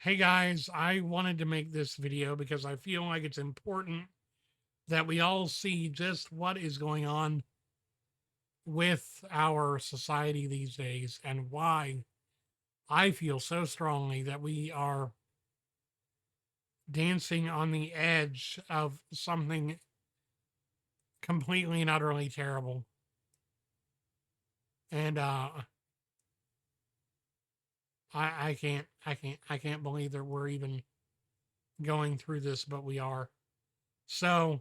Hey guys, I wanted to make this video because I feel like it's important that we all see just what is going on with our society these days and why I feel so strongly that we are dancing on the edge of something completely and utterly terrible. And I can't believe that we're even going through this, but we are. So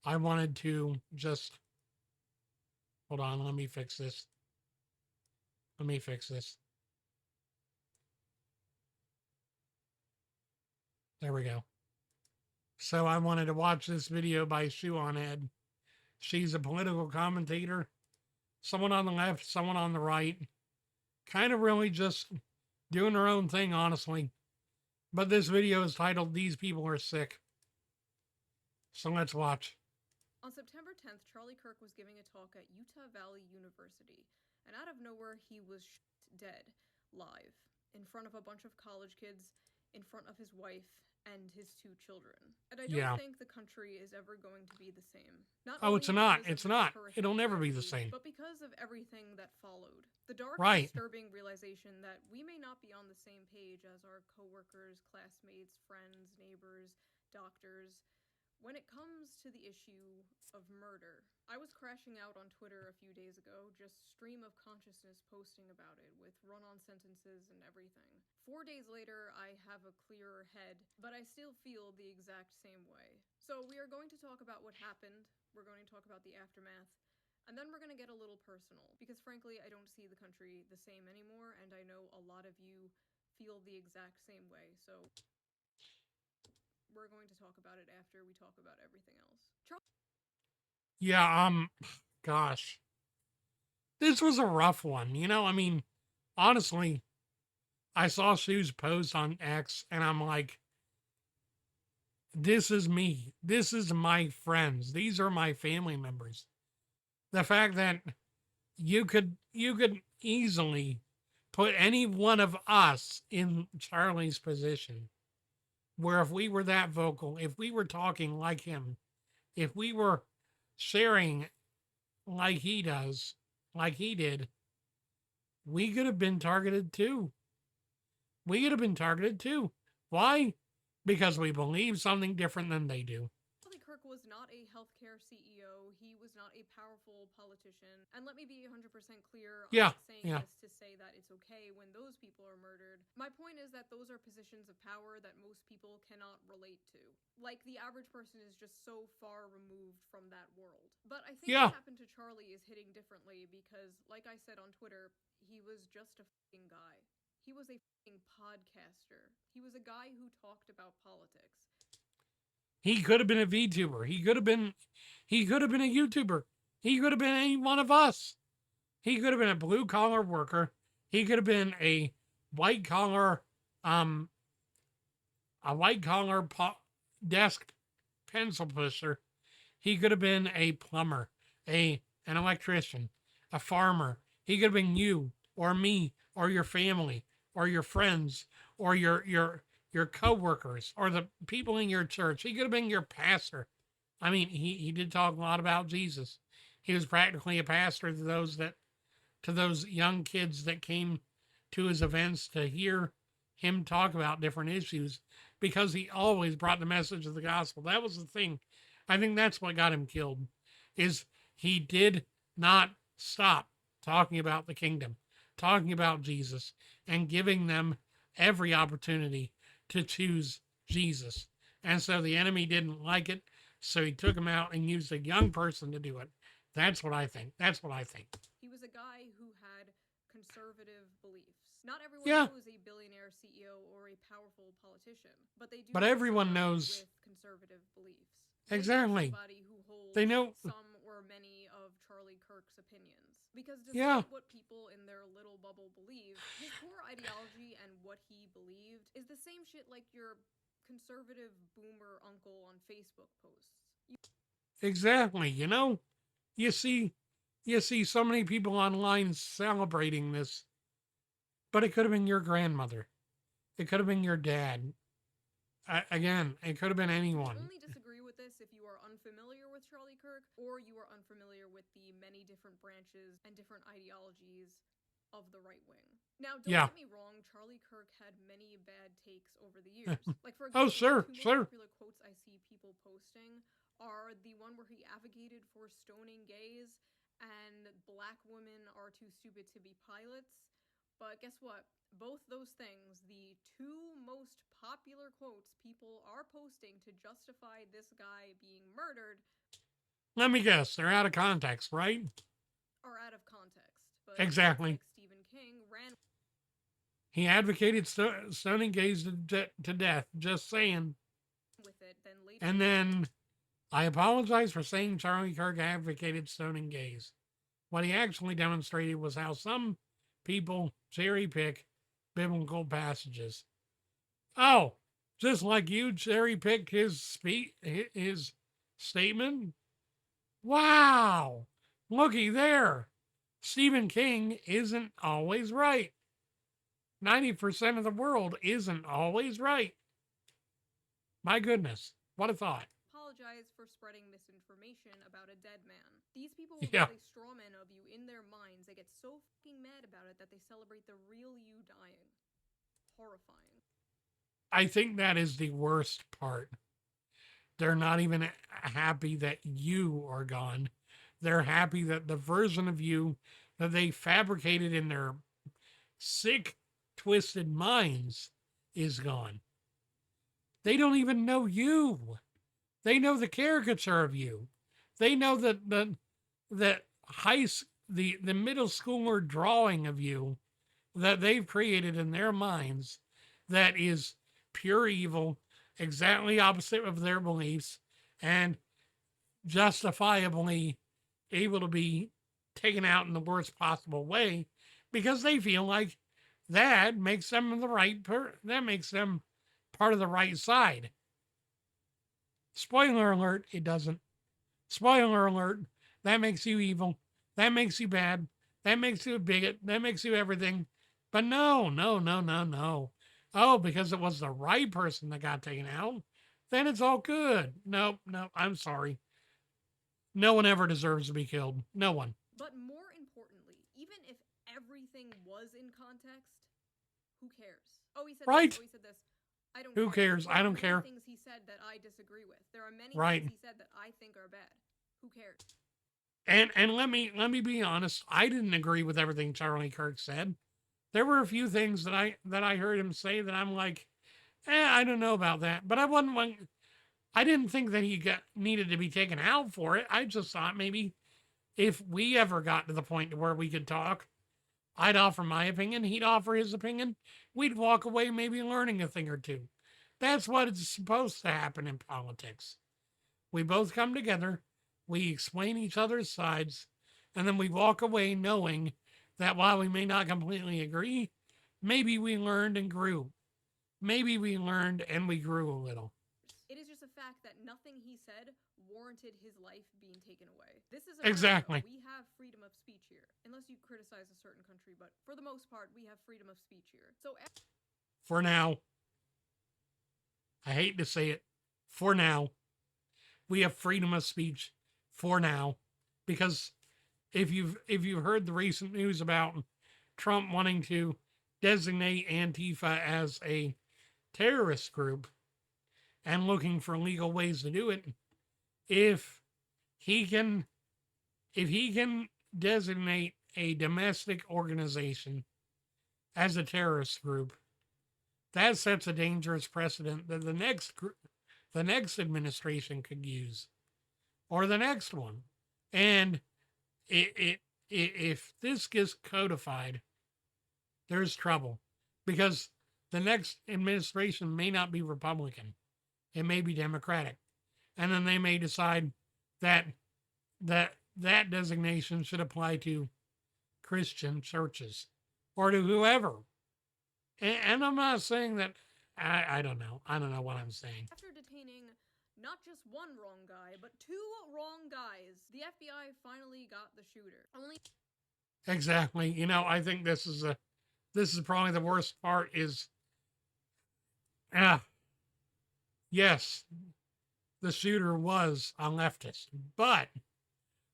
I wanted to just hold on, let me fix this. Let me fix this. There we go. So I wanted to watch this video by Shoe0nHead. She's a political commentator, someone on the left, someone on the right, kind of really just doing her own thing, honestly. But this video is titled These People Are Sick. So let's watch. On September 10th, Charlie Kirk was giving a talk at Utah Valley University, and out of nowhere, he was dead, live, in front of a bunch of college kids, in front of his wife, and his 2 children. And I don't think the country is ever going to be the same. Not Oh, only it's not. because of It's this not. horrific It'll never be the tragedy, same. but because of everything that followed. The dark, Right. disturbing realization that we may not be on the same page as our coworkers, classmates, friends, neighbors, doctors, when it comes to the issue of murder. I was crashing out on Twitter a few days ago, just stream of consciousness posting about it, with run-on sentences and everything. 4 days later, I have a clearer head, but I still feel the exact same way. So we are going to talk about what happened, we're going to talk about the aftermath, and then we're going to get a little personal, because frankly, I don't see the country the same anymore, and I know a lot of you feel the exact same way, so we're going to talk about it after we talk about everything else. Yeah, gosh. This was a rough one. I mean, honestly, I saw Sue's post on X and I'm like, this is me. This is my friends. These are my family members. The fact that you could easily put any one of us in Charlie's position, where if we were that vocal, if we were talking like him, if we were sharing like he does, like he did, we could have been targeted too. We could have been targeted too. Why? Because we believe something different than they do. Charlie Kirk was not a healthcare CEO. He was not a powerful politician. And let me be 100% clear, I'm not saying this to say that it's okay when those people are murdered. My point is that those are positions of power that most people cannot relate to. Like, the average person is just so far removed from that world. But I think what happened to Charlie is hitting differently because, like I said on Twitter, he was just a fucking guy. He was a fucking podcaster. He was a guy who talked about politics. He could have been a VTuber. He could have been a YouTuber. He could have been any one of us. He could have been a blue collar worker. He could have been a white collar desk pencil pusher. He could have been a plumber, an electrician, a farmer. He could have been you or me or your family or your friends or your coworkers or the people in your church. He could have been your pastor. I mean, he did talk a lot about Jesus. He was practically a pastor to those young kids that came to his events to hear him talk about different issues because he always brought the message of the gospel. That was the thing. I think that's what got him killed, is he did not stop talking about the kingdom, talking about Jesus, and giving them every opportunity to choose Jesus. And so the enemy didn't like it, so he took him out and used a young person to do it. That's what I think. He was a guy who had conservative beliefs. Not everyone knows a billionaire CEO or a powerful politician, but they do. But everyone knows with conservative beliefs. Exactly. Somebody who holds They know some or many of Charlie Kirk's opinions. Because despite what people in their little bubble believe, his core ideology and what he believed is the same shit like your conservative boomer uncle on Facebook posts. Exactly. You see so many people online celebrating this, but it could have been your grandmother. It could have been your dad. Again, it could have been anyone. Only disagree with this if you are unfamiliar with Charlie Kirk or you are unfamiliar with the many different branches and different ideologies of the right wing. Now, don't Yeah. get me wrong, Charlie Kirk had many bad takes over the years. Like, for Oh, example, sure, the two sure. most popular quotes I see people posting are the one where he advocated for stoning gays and black women are too stupid to be pilots. But guess what? Both those things, the two most popular quotes people are posting to justify this guy being murdered, Let me guess. They're out of context, right? are out of context. But Exactly. like Stephen King ran. He advocated stoning gays to death. Just saying. With it, then later. And then, I apologize for saying Charlie Kirk advocated stoning gays. What he actually demonstrated was how some people cherry pick biblical passages. Oh, just like you cherry picked his statement. Wow, looky there. Stephen King isn't always right. 90% of the world isn't always right. My goodness, what a thought. Apologize for spreading misinformation about a dead man. These people will Yeah. build a straw man of you in their minds. They get so fucking mad about it that they celebrate the real you dying. Horrifying. I think that is the worst part. They're not even happy that you are gone. They're happy that the version of you that they fabricated in their sick, twisted minds is gone. They don't even know you. They know the caricature of you. They know that the middle schooler drawing of you that they've created in their minds that is pure evil, exactly opposite of their beliefs, and justifiably able to be taken out in the worst possible way because they feel like that makes them that makes them part of the right side. Spoiler alert, it doesn't. Spoiler alert, that makes you evil. That makes you bad. That makes you a bigot. That makes you everything. But no, no, no, no, no. Oh, because it was the right person that got taken out, then it's all good. Nope, nope, I'm sorry. No one ever deserves to be killed. No one. But more importantly, even if everything was in context, who cares? Oh, he said Right. this. Oh, he said this. I don't Who care. cares? There I are don't many care. things he said that I disagree with. There are many Right. things he said that I think are bad. Who cares? And let me be honest. I didn't agree with everything Charlie Kirk said. There were a few things that I heard him say that I'm like, I don't know about that. But I didn't think that he needed to be taken out for it. I just thought maybe if we ever got to the point where we could talk, I'd offer my opinion, he'd offer his opinion. We'd walk away maybe learning a thing or two. That's what is supposed to happen in politics. We both come together, we explain each other's sides, and then we walk away knowing that while we may not completely agree, maybe we learned and grew. Maybe we learned and we grew a little. It is just a fact that nothing he said warranted his life being taken away. This is Exactly. We have freedom of speech here, unless you criticize a certain country, but for the most part, we have freedom of speech here. So for now, I hate to say it, for now, we have freedom of speech for now, because if you've heard the recent news about Trump wanting to designate Antifa as a terrorist group and looking for legal ways to do it, if he can designate a domestic organization as a terrorist group, that sets a dangerous precedent that the next administration could use, or the next one. And if this gets codified, there's trouble, because the next administration may not be Republican, it may be Democratic, and then they may decide that designation should apply to Christian churches or to whoever. And I'm not saying that. I don't know. I don't know what I'm saying. after detaining not just one wrong guy, but two wrong guys, the FBI finally got the shooter. Exactly. I think this is probably the worst part is Yes, the shooter was a leftist, but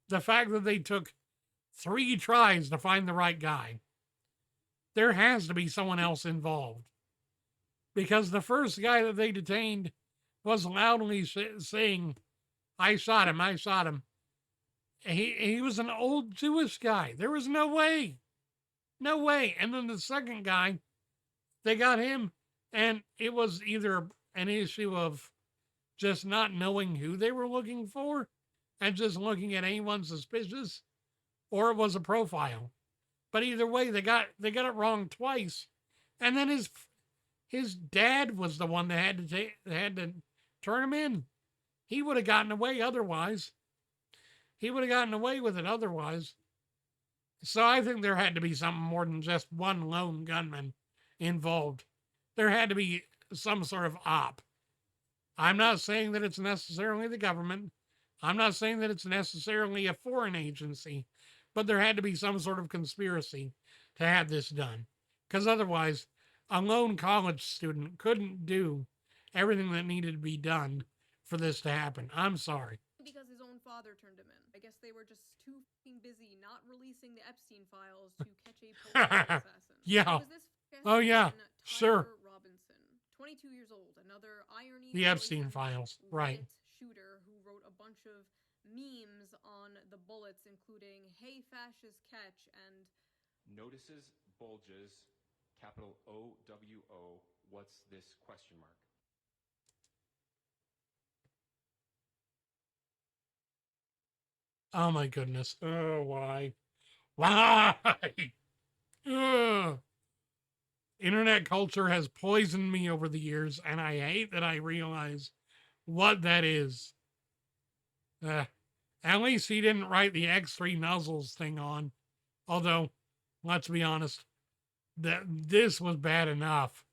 the fact that they took 3 tries to find the right guy, there has to be someone else involved. Because the first guy that they detained was loudly saying, I shot him, I shot him. He was an old Jewish guy. There was no way. No way. And then the second guy, they got him, and it was either an issue of just not knowing who they were looking for and just looking at anyone suspicious, or it was a profile. But either way, they got it wrong twice. And then his dad was the one that had to turn him in. He would have gotten away otherwise. He would have gotten away with it otherwise. So I think there had to be something more than just one lone gunman involved. There had to be some sort of op. I'm not saying that it's necessarily the government. I'm not saying that it's necessarily a foreign agency, but there had to be some sort of conspiracy to have this done. Because otherwise, a lone college student couldn't do everything that needed to be done for this to happen. I'm sorry. Because his own father turned him in. I guess they were just too busy not releasing the Epstein files to catch a political assassin. Yeah. Oh, yeah. Sure. Robinson, 22 years old, another irony. The Epstein files, right. Shooter who wrote a bunch of memes on the bullets, including "Hey fascist catch" and notices bulges, capital OWO, what's this question mark? Oh my goodness. Oh, why? Why? Ugh. Internet culture has poisoned me over the years, and I hate that I realize what that is. At least he didn't write the X3 nuzzles thing on. Although, let's be honest, this was bad enough.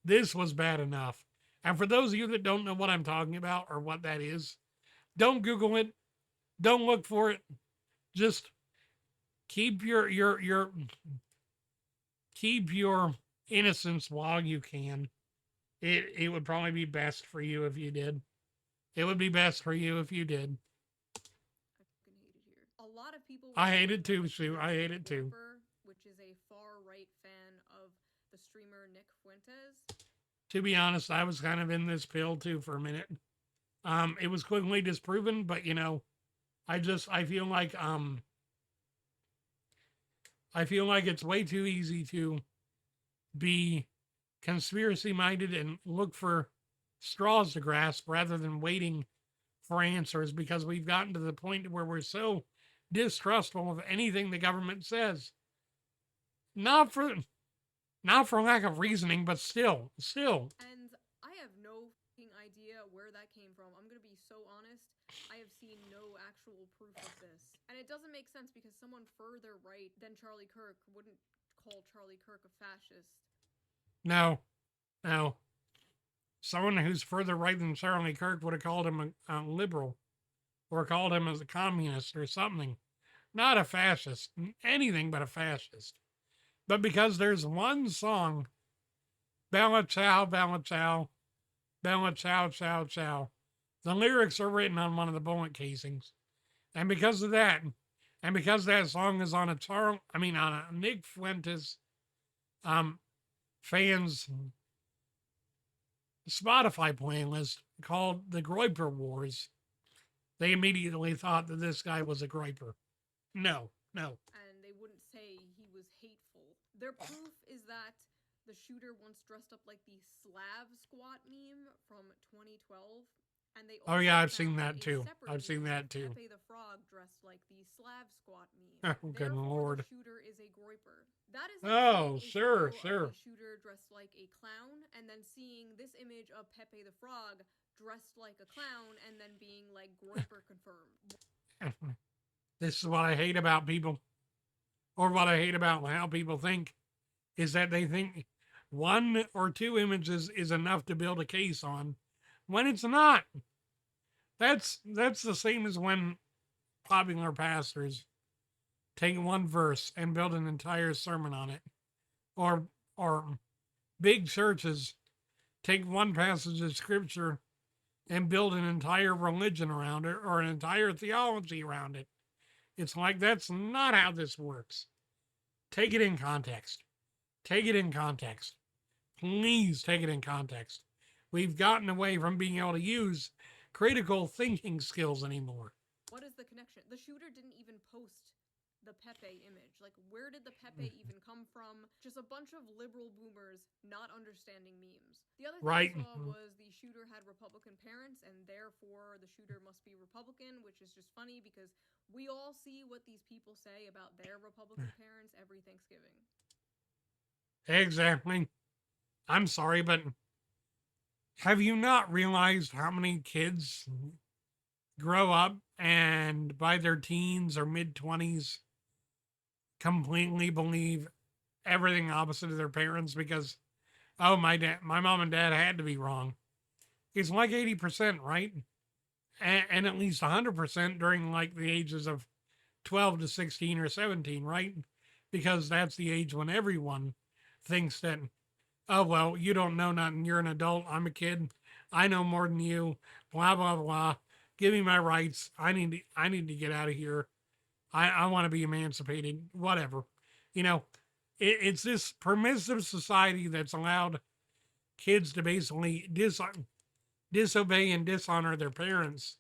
This was bad enough. And for those of you that don't know what I'm talking about or what that is, don't Google it. Don't look for it. Just keep your innocence while you can. It would probably be best for you if you did. It would be best for you if you did. A lot of people. I hate it too, Sue. I hate it too. Which is a far-right fan of the streamer Nick Fuentes. To be honest, I was kind of in this pill too for a minute. It was quickly disproven, but you know, I feel like it's way too easy to be conspiracy minded and look for straws to grasp rather than waiting for answers, because we've gotten to the point where we're so distrustful of anything the government says. Not for lack of reasoning, but still. And I have no idea where that came from. I'm going to be so honest. I have seen no actual proof of this. And it doesn't make sense because someone further right than Charlie Kirk wouldn't call Charlie Kirk a fascist. No. Someone who's further right than Charlie Kirk would have called him a liberal or called him as a communist or something. Not a fascist. Anything but a fascist. But because there's one song, Bella Ciao, Bella Ciao, Bella Ciao, Ciao, Ciao. The lyrics are written on one of the bullet casings. And because of that, and because that song is on a Nick Fuentes fans Spotify playlist called The Groiper Wars, they immediately thought that this guy was a groiper. No. And they wouldn't say he was hateful. Their proof is that the shooter once dressed up like the Slav squat meme from 2012. And they oh yeah, I've seen that too. Pepe the Frog dressed like the Slav squat meme. Oh, good lord. The shooter is a groiper. That is sure. The shooter dressed like a clown, and then seeing this image of Pepe the Frog dressed like a clown, and then being like groiper confirmed. This is what I hate about people, or what I hate about how people think, is that they think one or two images is enough to build a case on, when it's not. That's the same as when popular pastors take one verse and build an entire sermon on it, or big churches take one passage of scripture and build an entire religion around it or an entire theology around it. It's like, that's not how this works. Take it in context. Take it in context. Please take it in context. We've gotten away from being able to use critical thinking skills anymore. What is the connection? The shooter didn't even post the Pepe image. Like, where did the Pepe even come from? Just a bunch of liberal boomers not understanding memes. The other thing Right. I saw was the shooter had Republican parents, and therefore the shooter must be Republican, which is just funny because we all see what these people say about their Republican parents every Thanksgiving. Exactly. I'm sorry, but have you not realized how many kids grow up and by their teens or mid-20s completely believe everything opposite of their parents because, oh, my mom and dad had to be wrong? It's like 80%, right? And at least 100% during like the ages of 12 to 16 or 17, right? Because that's the age when everyone thinks that, oh, well, you don't know nothing. You're an adult. I'm a kid. I know more than you. Blah, blah, blah. Give me my rights. I need to get out of here. I want to be emancipated. Whatever. You know, it's this permissive society that's allowed kids to basically disobey and dishonor their parents.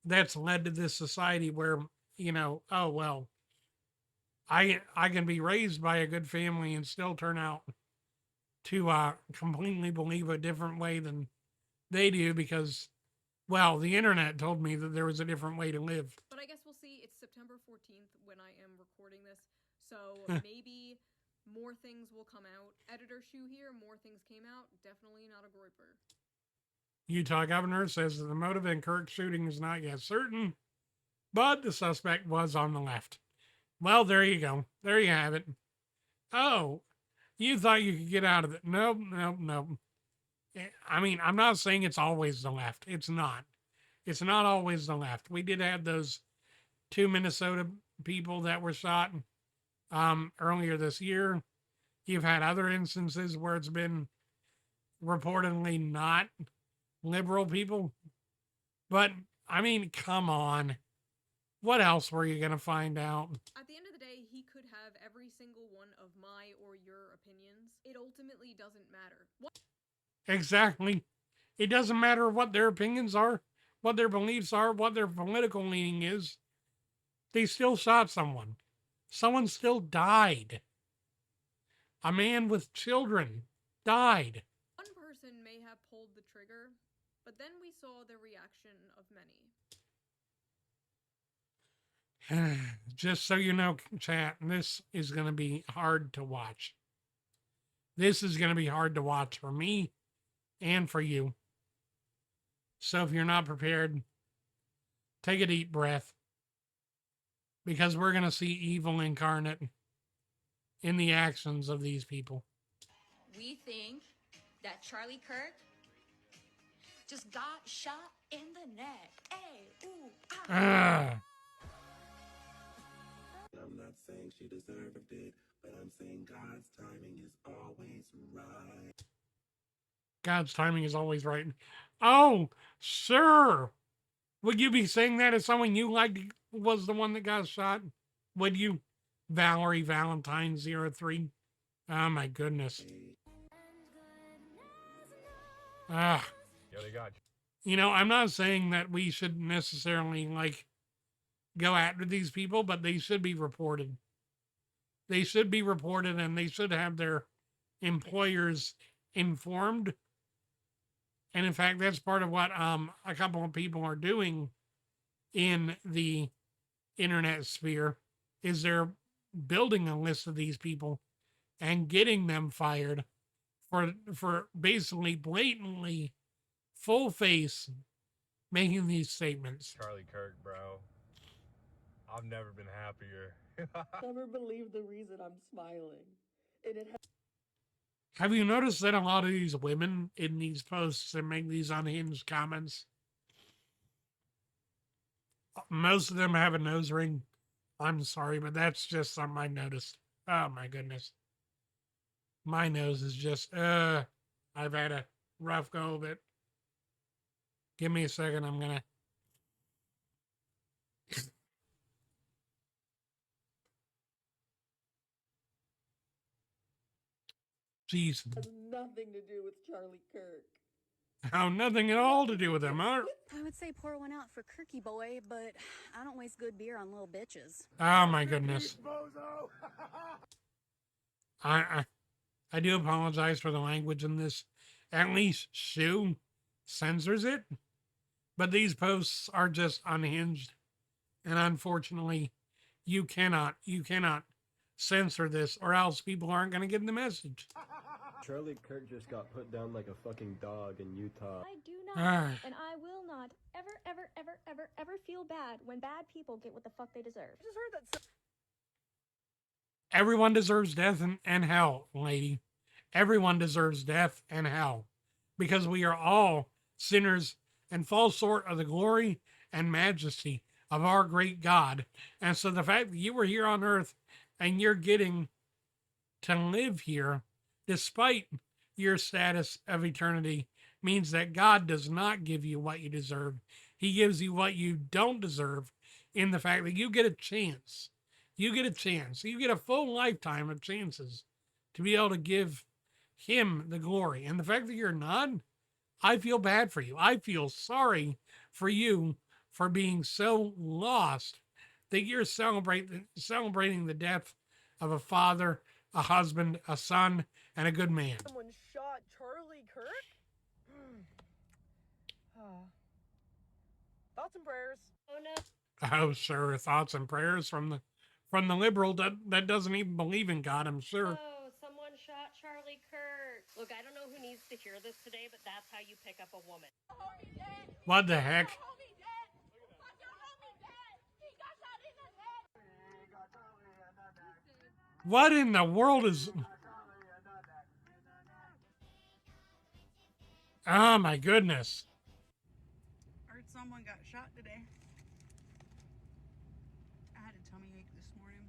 That's led to this society where, you know, oh, well, I can be raised by a good family and still turn out to completely believe a different way than they do because, well, the internet told me that there was a different way to live. But I guess we'll see. It's September 14th when I am recording this, so maybe more things will come out. Editor Shoe here, more things came out. Definitely not a groiper. Utah governor says that the motive in Kirk's shooting is not yet certain, but the suspect was on the left. Well, there you go. There you have it. Oh, you thought you could get out of it. Nope, nope, nope. I mean, I'm not saying it's always the left. It's not. It's not always the left. We did have those 2 Minnesota people that were shot earlier this year. You've had other instances where it's been reportedly not liberal people. But, I mean, come on. What else were you going to find out? At the end of the day, he could have every single one of my or your opinions. It ultimately doesn't matter. Exactly. It doesn't matter what their opinions are, what their beliefs are, what their political leaning is. They still shot someone. Someone still died. A man with children died. One person may have pulled the trigger, but then we saw the reaction of many. Just so you know, chat, this is going to be hard to watch. This is going to be hard to watch for me and for you. So if you're not prepared, take a deep breath, because we're going to see evil incarnate in the actions of these people. We think that Charlie Kirk just got shot in the neck. Hey, ooh, Ah. I'm not saying she deserved it, but I'm saying God's timing is always right. God's timing is always right. Oh, sir. Would you be saying that if someone you liked was the one that got shot? Would you? Valerie Valentine 03. Oh my goodness. Ah. Yeah, they got You know, I'm not saying that we should necessarily like go after these people, but they should be reported. They should be reported, and they should have their employers informed. And in fact, that's part of what a couple of people are doing in the internet sphere, is they're building a list of these people and getting them fired for basically blatantly full face making these statements. Charlie Kirk, bro. I've never been happier. Never believe the reason I'm smiling. And it Have you noticed that a lot of these women in these posts that make these unhinged comments, most of them have a nose ring? I'm sorry, but that's just something I noticed. Oh my goodness. My nose is just, I've had a rough go of it. Give me a second. I'm gonna. Jeez. Has nothing to do with Charlie Kirk. How nothing at all to do with him, huh? I would say pour one out for Kirky boy, but I don't waste good beer on little bitches. Oh my goodness. I do apologize for the language in this. At least Sue censors it. But these posts are just unhinged. And unfortunately, you cannot censor this or else people aren't going to get the message. Charlie Kirk just got put down like a fucking dog in Utah. I do not, and I will not, ever feel bad when bad people get what the fuck they deserve. I just heard that. Everyone deserves death and hell, lady. Everyone deserves death and hell. Because we are all sinners and fall short of the glory and majesty of our great God. And so the fact that you were here on earth and you're getting to live here despite your status of eternity means that God does not give you what you deserve. He gives you what you don't deserve in the fact that you get a chance. You get a chance. You get a full lifetime of chances to be able to give him the glory. And the fact that you're not, I feel bad for you. I feel sorry for you for being so lost that you're celebrating the death of a father, a husband, a son, and a good man. Someone shot Charlie Kirk? Thoughts and prayers. Oh no. Oh, sure. Thoughts and prayers from the liberal that doesn't even believe in God, I'm sure. Oh, someone shot Charlie Kirk. Look, I don't know who needs to hear this today, but that's how you pick up a woman. What the heck? What in the world is... Oh my goodness. Heard someone got shot today. I had a tummy ache this morning.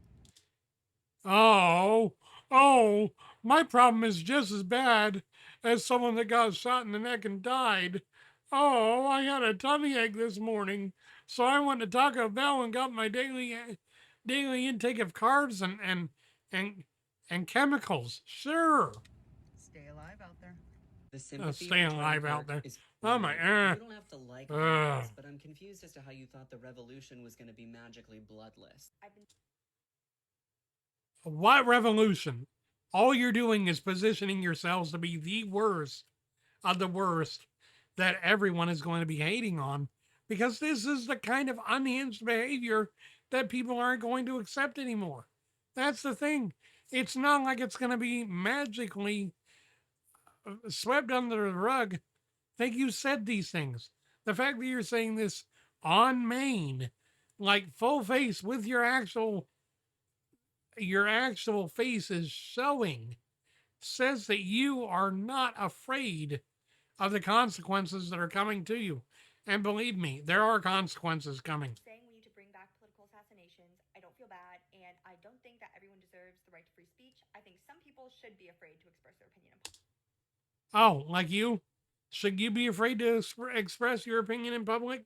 Oh, my problem is just as bad as someone that got shot in the neck and died. Oh, I had a tummy ache this morning, so I went to Taco Bell and got my daily intake of carbs and chemicals. Sure. Stay alive out there. The sympathy staying for alive Charlie out there. Kirk is Oh my, You don't have to like violence, but I'm confused as to how you thought the revolution was going to be magically bloodless. What revolution? All you're doing is positioning yourselves to be the worst of the worst that everyone is going to be hating on, because this is the kind of unhinged behavior that people aren't going to accept anymore. That's the thing. It's not like it's going to be magically swept under the rug that you said these things. The fact that you're saying this on main, like full face with your actual face is showing, says that you are not afraid of the consequences that are coming to you. And believe me, there are consequences coming. Saying we need to bring back political assassinations, I don't feel bad, and I don't think that everyone deserves the right to free speech. I think some people should be afraid to express their opinion in public. Oh, like you? Should you be afraid to express your opinion in public?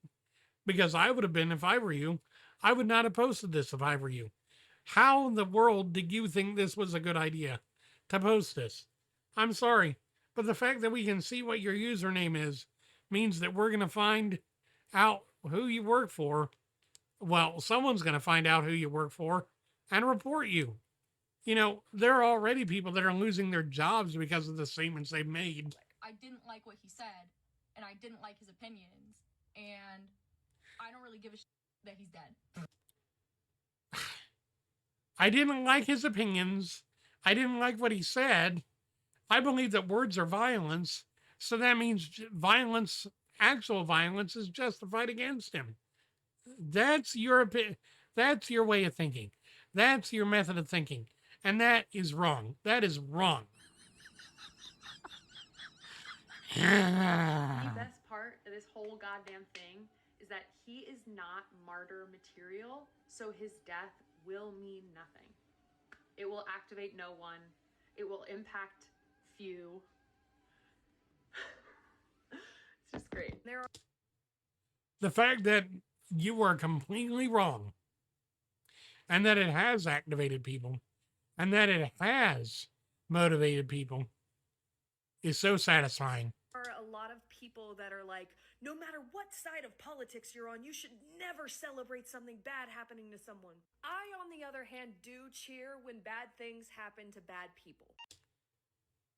Because I would have been if I were you. I would not have posted this if I were you. How in the world did you think this was a good idea to post this? I'm sorry, but the fact that we can see what your username is means that we're going to find out who you work for. Well, someone's going to find out who you work for and report you. You know, there are already people that are losing their jobs because of the statements they've made. I didn't like what he said, and I didn't like his opinions, and I don't really give a shit that he's dead. I didn't like his opinions. I didn't like what he said. I believe that words are violence, so that means violence, actual violence, is justified against him. That's your that's your way of thinking. That's your method of thinking. And that is wrong. That is wrong. The best part of this whole goddamn thing is that he is not martyr material, so his death will mean nothing. It will activate no one. It will impact few. The fact that you are completely wrong and that it has activated people and that it has motivated people is so satisfying. There are a lot of people that are like, no matter what side of politics you're on, you should never celebrate something bad happening to someone. I, on the other hand, do cheer when bad things happen to bad people.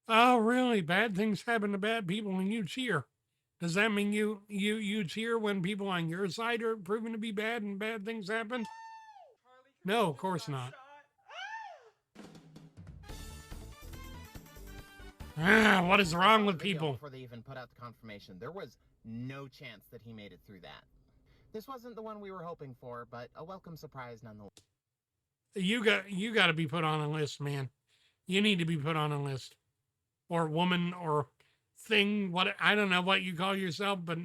Oh, really? Bad things happen to bad people and you cheer. Does that mean you cheer when people on your side are proven to be bad and bad things happen? No, of course not. What is wrong with people? Before they even put out the confirmation, there was no chance that he made it through that. This wasn't the one we were hoping for, but a welcome surprise nonetheless. You got to be put on a list, man. You need to be put on a list, or woman, or thing. What, I don't know what you call yourself, but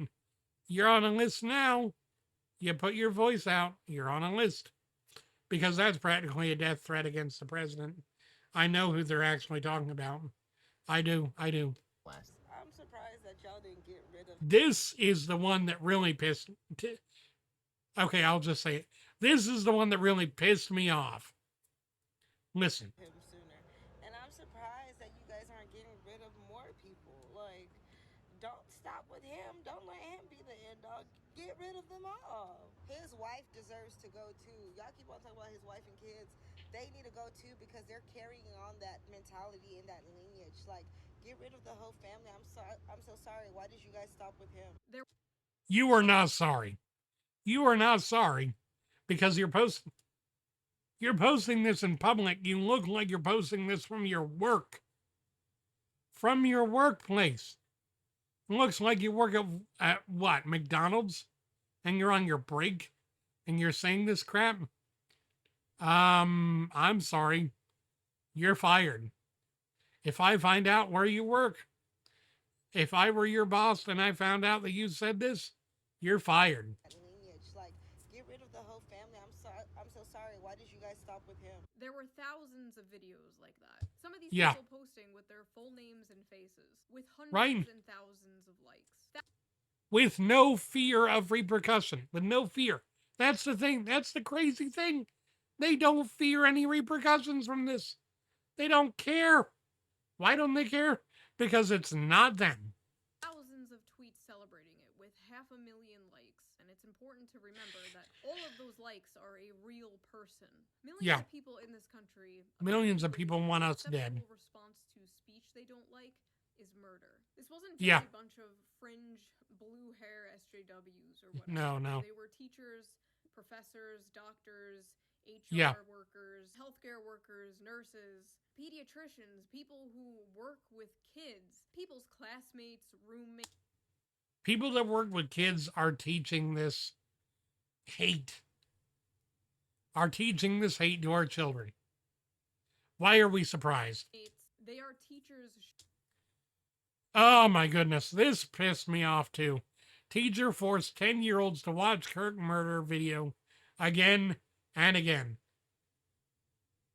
you're on a list now. You put your voice out, you're on a list, because that's practically a death threat against the president. I know who they're actually talking about. I do. I'm surprised that y'all didn't get rid of This is the one that really pissed. Okay, I'll just say it. This is the one that really pissed me off. Listen. him sooner. And I'm surprised that you guys aren't getting rid of more people. Like, don't stop with him. Don't let him be the end dog. Get rid of them all. His wife deserves to go too. Y'all keep on talking about his wife and kids. They need to go too because they're carrying on that mentality and that lineage. Like, get rid of the whole family. I'm so sorry. Why did you guys stop with him? You are not sorry. You are not sorry because you're posting this in public. You look like you're posting this from your work. From your workplace. It looks like you work at what, McDonald's? And you're on your break and you're saying this crap? I'm sorry. You're fired. If I find out where you work, if I were your boss and I found out that you said this, you're fired. Like, get rid of the whole family. I'm so sorry. Why did you guys stop with him? There were thousands of videos like that. Some of these Yeah. people posting with their full names and faces, with hundreds Right. and thousands of likes. With no fear of repercussion. With no fear. That's the thing. That's the crazy thing. They don't fear any repercussions from this. They don't care. Why don't they care? Because it's not them. Thousands of tweets celebrating it with 500,000 likes. And it's important to remember that all of those likes are a real person. Millions Yeah. of people in this country. Millions of people want us dead. Acceptable response to speech they don't like is murder. This wasn't just Yeah. a bunch of fringe blue hair SJWs or whatever. No. They were teachers, professors, doctors, HR Yeah. workers, healthcare workers, nurses, pediatricians, people who work with kids, people's classmates, roommates. People that work with kids are teaching this hate. Are teaching this hate to our children. Why are we surprised? They are teachers. Oh my goodness, this pissed me off too. Teacher forced 10-year-olds to watch Kirk murder video again and again.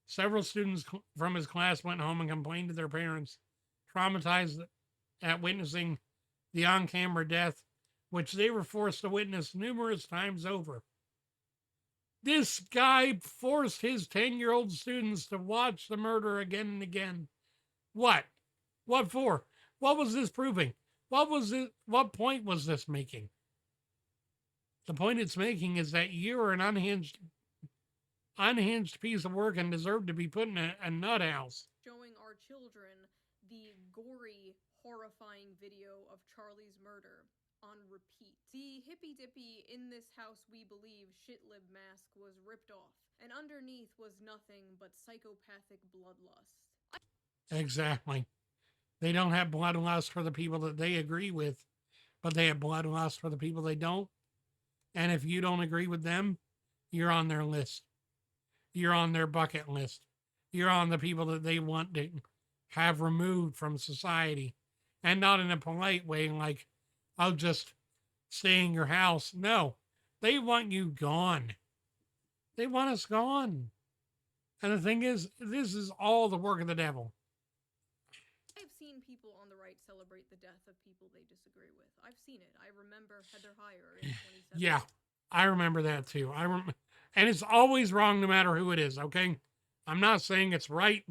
Several students from his class went home and complained to their parents, traumatized at witnessing the on-camera death, which they were forced to witness numerous times over. This guy forced his 10-year-old students to watch the murder again and again. What? What for? What was this proving? What point was this making? The point it's making is that you're an unhinged piece of work and deserve to be put in a nut house. Showing our children the gory, horrifying video of Charlie's murder on repeat. The hippy-dippy "in this house we believe" shitlib mask was ripped off, and underneath was nothing but psychopathic bloodlust. Exactly. They don't have bloodlust for the people that they agree with, but they have bloodlust for the people they don't. And if you don't agree with them, you're on their list. You're on their bucket list. You're on the people that they want to have removed from society. And not in a polite way like, I'll just stay in your house. No, they want you gone. They want us gone. And the thing is, this is all the work of the devil. I've seen people on the right celebrate celebrate the death of people they disagree with. I've seen it. I remember Heather Heyer in 2017. Yeah, I remember that too. And it's always wrong no matter who it is, okay? I'm not saying it's right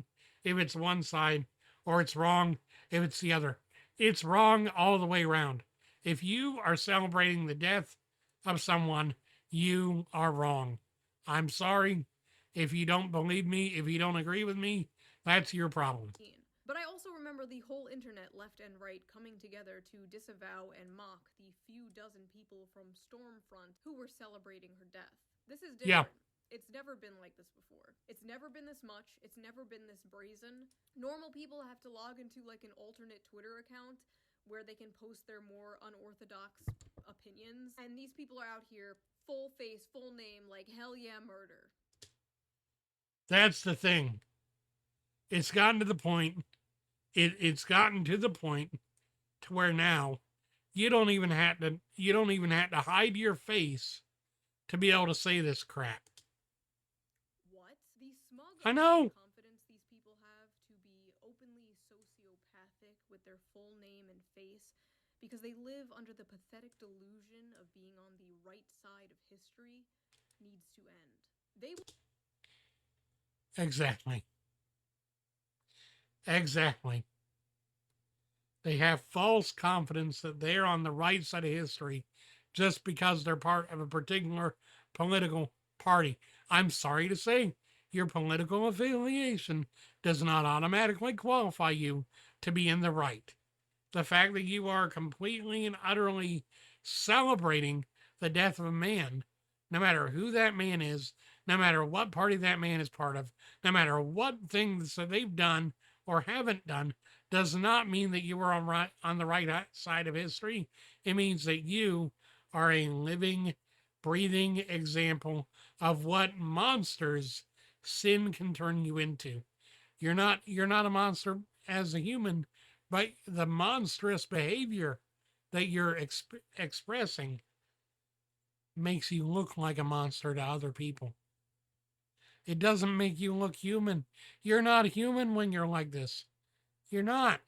if it's one side or it's wrong if it's the other. It's wrong all the way around. If you are celebrating the death of someone, you are wrong. I'm sorry. If you don't believe me, if you don't agree with me, that's your problem. But I also remember the whole internet, left and right, coming together to disavow and mock the few dozen people from Stormfront who were celebrating her death. This is different. Yeah. It's never been like this before. It's never been this much. It's never been this brazen. Normal people have to log into like an alternate Twitter account where they can post their more unorthodox opinions. And these people are out here, full face, full name, like, hell yeah, murder. That's the thing. It's gotten to the point, it's gotten to the point to where now you don't even have to hide your face to be able to say this crap. What? The smug I know. confidence these people have to be openly sociopathic with their full name and face because they live under the pathetic delusion of being on the right side of history needs to end. Exactly. They have false confidence that they're on the right side of history just because they're part of a particular political party. I'm sorry to say, your political affiliation does not automatically qualify you to be in the right. The fact that you are completely and utterly celebrating the death of a man, no matter who that man is, no matter what party that man is part of, no matter what things that they've done or haven't done, does not mean that you are on the right side of history. It means that you are a living, breathing example of what monsters sin can turn you into. You're not a monster as a human, but the monstrous behavior that you're expressing makes you look like a monster to other people. It doesn't make you look human. You're not human when you're like this. You're not.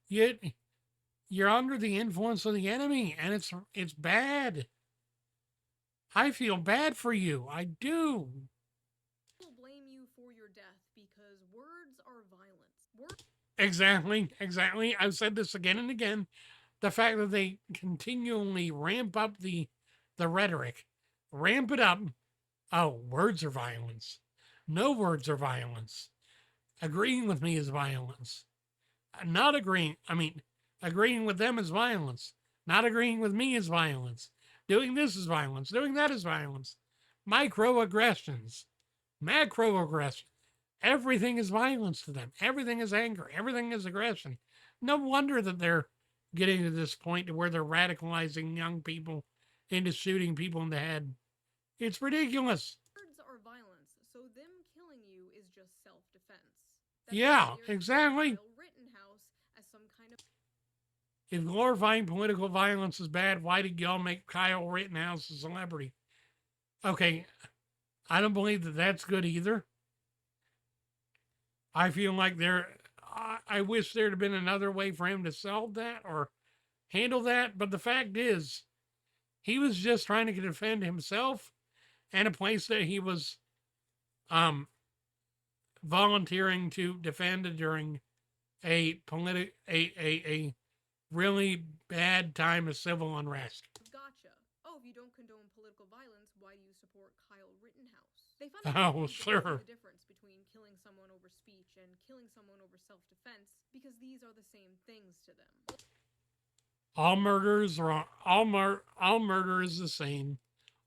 You're under the influence of the enemy, and it's bad. I feel bad for you. I do. People blame you for your death because words are violence. Exactly. I've said this again and again. The fact that they continually ramp up the rhetoric, ramp it up. Oh, words are violence. No words are violence. Agreeing with me is violence. Agreeing with them is violence. Not agreeing with me is violence. Doing this is violence. Doing that is violence. Microaggressions. Macroaggression. Everything is violence to them. Everything is anger. Everything is aggression. No wonder that they're getting to this point to where they're radicalizing young people into shooting people in the head. It's ridiculous. Words are violence, so them killing you is just self-defense. Yeah, exactly. Rittenhouse as some kind of... If glorifying political violence is bad, why did y'all make Kyle Rittenhouse a celebrity? Okay, I don't believe that that's good either. I feel like I wish there'd have been another way for him to solve that or handle that, but the fact is, he was just trying to defend himself and a place that he was volunteering to defend during a really bad time of civil unrest. Gotcha. Oh, if you don't condone political violence, why do you support Kyle Rittenhouse? They Sure. The difference between killing someone over speech and killing someone over self-defense because these are the same things to them. All murder is the same.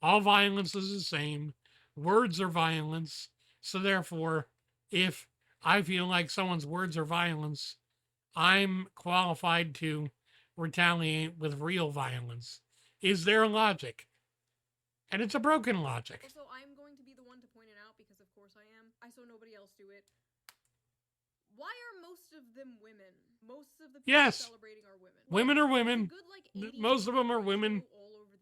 All violence is the same. Words are violence. So therefore, if I feel like someone's words are violence, I'm qualified to retaliate with real violence. Is there a logic? And it's a broken logic. Also, I'm going to be the one to point it out because of course I am. I saw nobody else do it. Why are most of them women? Most of the people celebrating are women. Women are women. Most of them are women.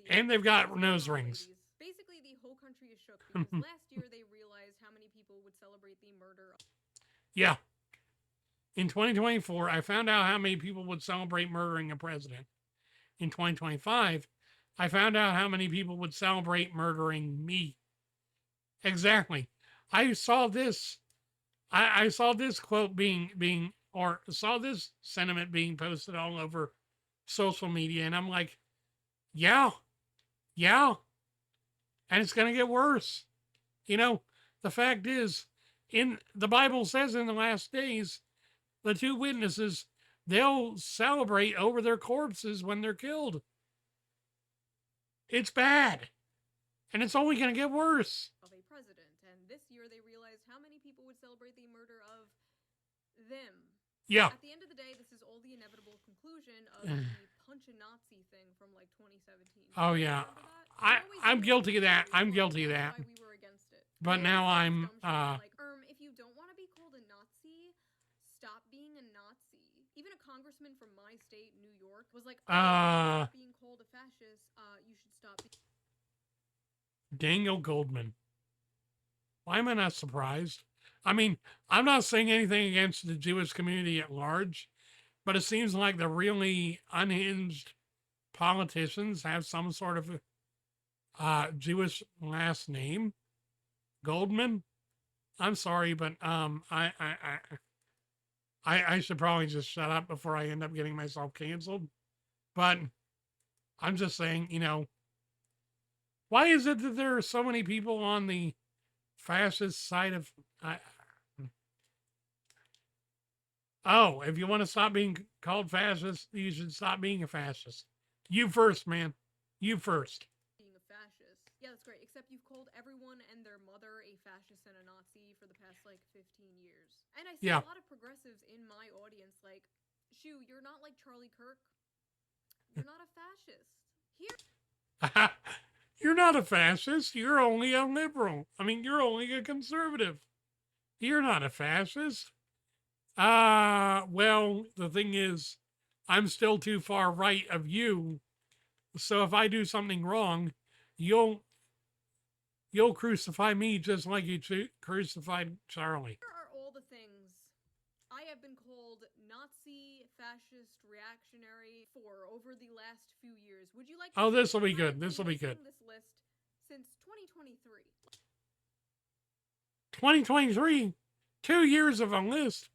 And they've got nose rings. Basically, the whole country is shook because last year they realized how many people would celebrate the murder. Yeah. In 2024, I found out how many people would celebrate murdering a president. In 2025, I found out how many people would celebrate murdering me. Exactly. I saw this. I saw this quote or saw this sentiment being posted all over social media, and I'm like, yeah. And it's going to get worse. You know, the fact is, in the Bible says in the last days, the two witnesses, they'll celebrate over their corpses when they're killed. It's bad. And it's only going to get worse. Of a president. And this year they realized how many people would celebrate the murder of them. Yeah. At the end of the day, this is all the inevitable conclusion of the punch a Nazi thing from like 2017. Oh, yeah. I'm guilty of that. I'm guilty of that. We were against it. But now I'm, if you don't want to be called a Nazi, stop being a Nazi. Even a congressman from my state, New York, was like, oh, being called a fascist, you should stop. Daniel Goldman. Why am I not surprised? I mean, I'm not saying anything against the Jewish community at large, but it seems like the really unhinged politicians have some sort of Jewish last name. Goldman. I'm sorry, but I should probably just shut up before I end up getting myself canceled. But I'm just saying, you know, why is it that there are so many people on the fascist side of... if you want to stop being called fascist, you should stop being a fascist. You first, man. You first. Being a fascist. Yeah, that's great. Except you've called everyone and their mother a fascist and a Nazi for the past, 15 years. And I see a lot of progressives in my audience like, Shoe, you're not like Charlie Kirk. You're not a fascist. You're not a fascist. You're only a liberal. I mean, you're only a conservative. You're not a fascist. Well, the thing is, I'm still too far right of you. So if I do something wrong, you'll crucify me just like you crucified Charlie. Here are all the things I have been called Nazi, fascist, reactionary for over the last few years. Would you like to this will be good. This will be good. This list since 2023. 2023? 2 years of a list?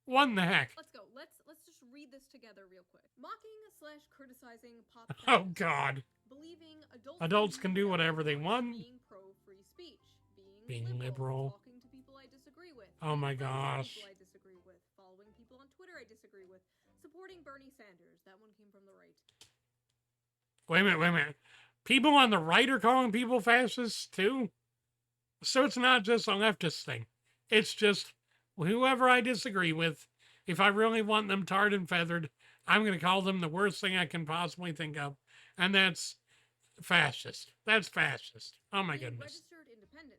What in the heck? Let's go. Let's just read this together real quick. Mocking/criticizing pop. Oh, God. Believing adults can do whatever they want. Being pro-free speech. Being liberal. Talking to people I disagree with. Oh, my gosh. People I disagree with. Following people on Twitter I disagree with. Supporting Bernie Sanders. That one came from the right. Wait a minute. People on the right are calling people fascists, too? So it's not just a leftist thing. It's just whoever I disagree with. If I really want them tarred and feathered, I'm going to call them the worst thing I can possibly think of. And that's fascist. That's fascist. Oh, my goodness. Registered independent.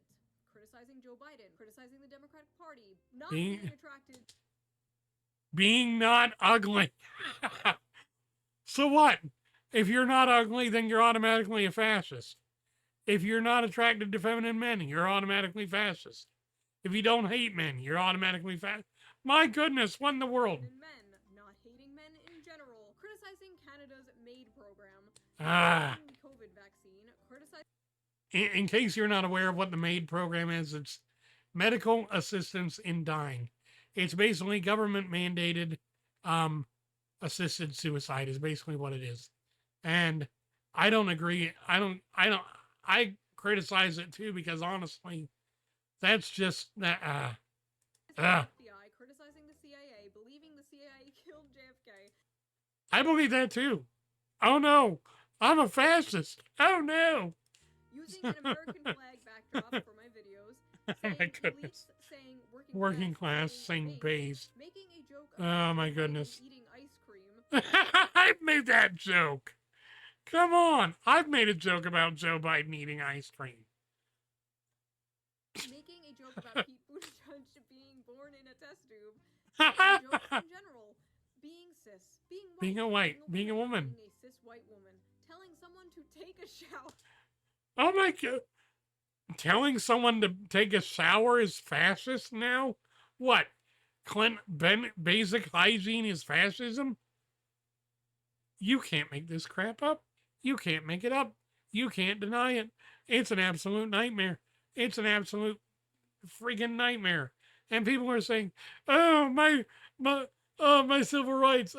Criticizing Joe Biden. Criticizing the Democratic Party. Not being attracted. Being not ugly. So what? If you're not ugly, then you're automatically a fascist. If you're not attracted to feminine men, you're automatically fascist. If you don't hate men, you're automatically fascist. My goodness, what in the world? Men, not hating men in general. Criticizing Canada's MAID program. The COVID vaccine. In case you're not aware of what the MAID program is, it's medical assistance in dying. It's basically government mandated assisted suicide is basically what it is. And I don't agree. I criticize it too because honestly, that's just that. FBI criticizing the CIA, believing the CIA killed JFK. I believe that too. Oh no, I'm a fascist. Oh no. Using an American flag backdrop for my videos. Oh my goodness. Saying working class saying base. Making a joke Oh my goodness. Eating ice cream. I've made that joke. Come on. I've made a joke about Joe Biden eating ice cream. Making a joke about Pete Buttigieg being born in a test tube. Jokes in general. Being cis. Being white. Being a woman. Being a cis white woman. Telling someone to take a shower. Oh my God. Telling someone to take a shower is fascist now? What? basic hygiene is fascism? You can't make this crap up. You can't make it up. You can't deny it. It's an absolute nightmare. It's an absolute freaking nightmare. And people are saying, "Oh my civil rights."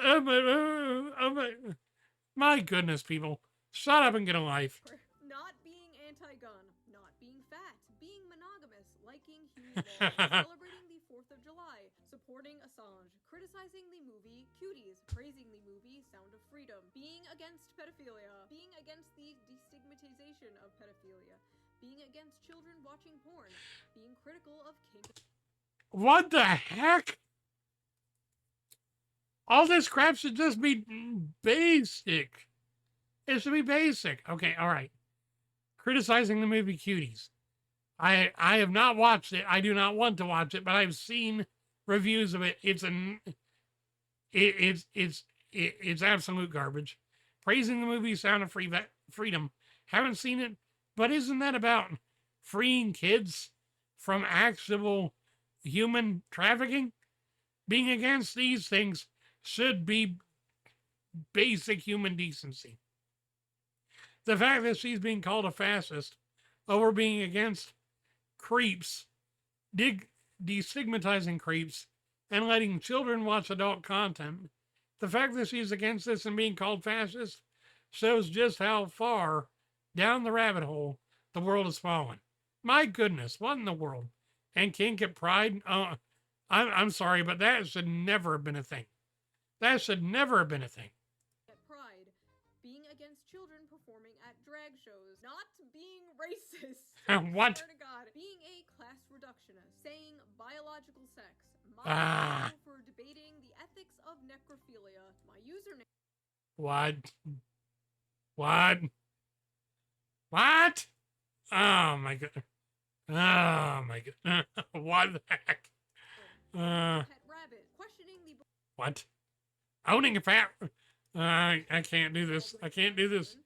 My goodness, people, shut up and get a life. Not being anti-gun, not being fat, being monogamous, liking human laws, celebrating the 4th of July, supporting Assange, criticizing the movie Cuties, praising the movie Sound of Freedom, being against pedophilia, being against the destigmatization of pedophilia, being against children watching porn, being critical of kink. What the heck? All this crap should just be basic. It should be basic. Okay, all right. Criticizing the movie Cuties. I have not watched it. I do not want to watch it, but I've seen reviews of it. It's absolute garbage. Praising the movie Sound of Freedom. Haven't seen it, but isn't that about freeing kids from actual human trafficking? Being against these things should be basic human decency. The fact that she's being called a fascist over being against creeps, destigmatizing creeps, and letting children watch adult content, the fact that she's against this and being called fascist shows just how far down the rabbit hole the world has fallen. My goodness, what in the world? And kink at Pride? I'm sorry, but that should never have been a thing. That should never have been a thing. At Pride, being against children performing at drag shows, not being racist. What? Swear to God, being a class reductionist, saying biological sex, my for debating the ethics of necrophilia, my username. What? Oh my god. Oh my god. What the heck? Pet rabbit, questioning the. What? Owning a fat. I can't do this. I can't do this.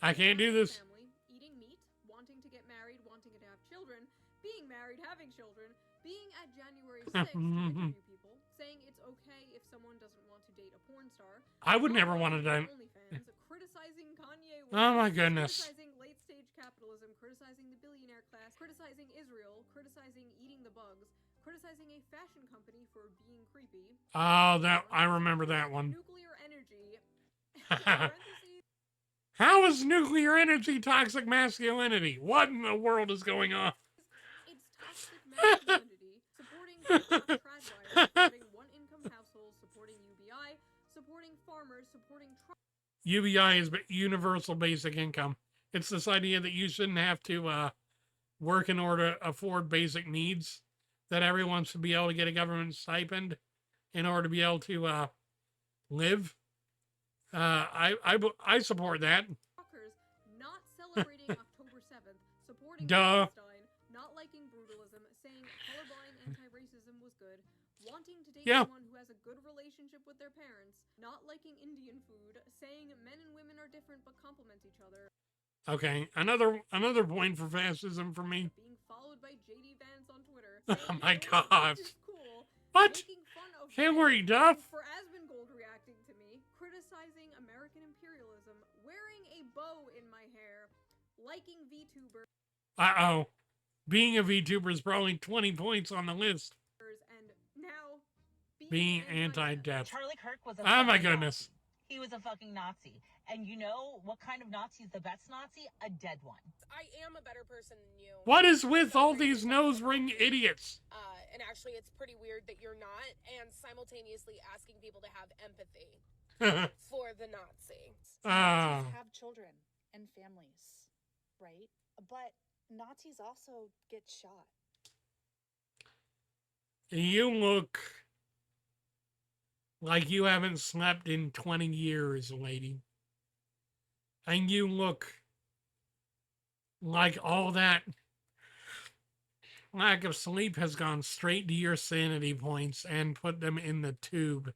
I can't do this. Family, eating meat, wanting to get married, wanting to have children, being married, having children, being at January 6th to interview people, saying it's okay if someone doesn't want to date a porn star. I would never want to date. Criticizing Kanye West. Oh my goodness. Criticizing late-stage capitalism, criticizing the billionaire class, criticizing Israel, criticizing eating the bugs, criticizing a fashion company for being creepy. Oh, I remember that one. Nuclear energy. How is nuclear energy toxic masculinity? What in the world is going on? It's toxic masculinity. Supporting supporting one-income households, supporting UBI, supporting farmers, supporting. UBI is universal basic income. It's this idea that you shouldn't have to work in order to afford basic needs. That everyone should be able to get a government stipend in order to be able to live. I support that. Not celebrating October 7th, supporting Palestine, not liking brutalism, saying colorblind anti-racism was good, wanting to date someone who has a good relationship with their parents, not liking Indian food, saying men and women are different but complement each other. Okay, another point for fascism for me. Being followed by JD Vance on Twitter. Oh my gosh. Cool, what? Making fun of Hillary Duff? For Asmongold reacting to me, criticizing American imperialism, wearing a bow in my hair, liking VTuber. Uh-oh. Being a VTuber is probably 20 points on the list. And now being anti-death. Charlie Kirk was a oh my goodness. Nazi. He was a fucking Nazi. And you know what kind of Nazi is the best Nazi? A dead one. I am a better person than you. What is with all these nose ring idiots? And actually, it's pretty weird that you're not, and simultaneously asking people to have empathy for the Nazi. Nazis have children and families, right? But Nazis also get shot. You look like you haven't slept in 20 years, lady. And you look like all that lack of sleep has gone straight to your sanity points and put them in the tube.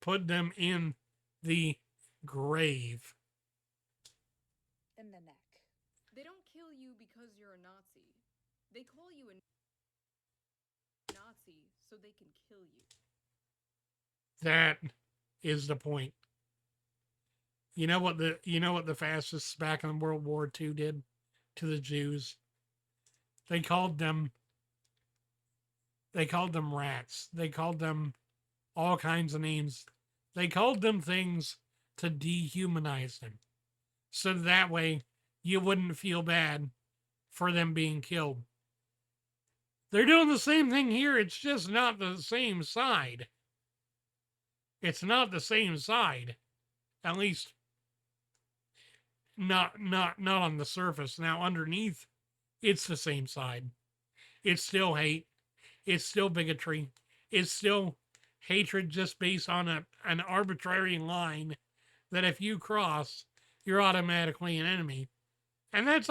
Put them in the grave. In the neck. They don't kill you because you're a Nazi. They call you a Nazi so they can kill you. That is the point. You know what the fascists back in World War II did to the Jews? They called them rats. They called them all kinds of names. They called them things to dehumanize them. So that way you wouldn't feel bad for them being killed. They're doing the same thing here. It's just not the same side. It's not the same side. At least not on the surface. Now underneath, it's the same side. It's still hate. It's still bigotry. It's still hatred just based on an arbitrary line that if you cross, you're automatically an enemy. And that's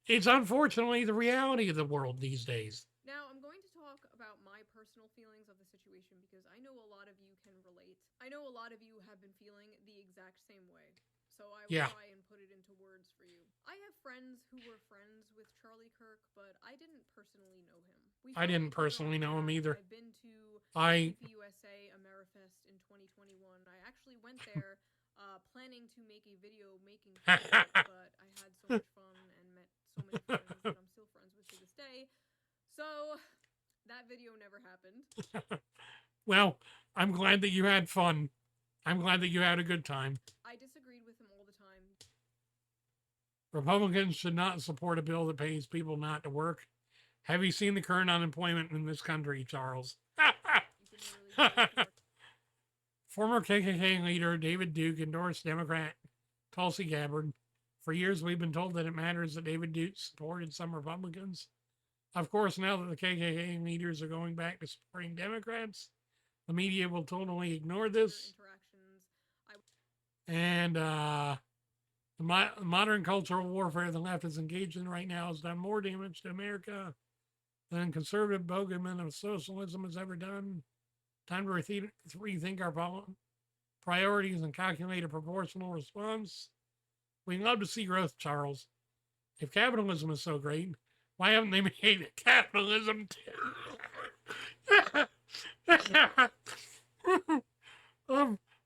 it's unfortunately the reality of the world these days. Now, I'm going to talk about my personal feelings of the situation because I know a lot of you can relate. I know a lot of you have been feeling the exact same way. So I will try and put it into words for you. I have friends who were friends with Charlie Kirk, but I didn't personally know him. I didn't personally know him either. I've been to USA Amerifest in 2021. I actually went there planning to make a video making fun of it, but I had so much fun and met so many friends that I'm still friends with to this day. So that video never happened. Well, I'm glad that you had fun. I'm glad that you had a good time. I disagreed with him all the time. Republicans should not support a bill that pays people not to work. Have you seen the current unemployment in this country, Charles? Former KKK leader David Duke endorsed Democrat Tulsi Gabbard. For years, we've been told that it matters that David Duke supported some Republicans. Of course, now that the KKK leaders are going back to supporting Democrats, the media will totally ignore this. And the modern cultural warfare the left is engaged in right now has done more damage to America than conservative bogeyman of socialism has ever done. Time to rethink our priorities and calculate a proportional response. We love to see growth, Charles. If capitalism is so great, why haven't they made it capitalism too?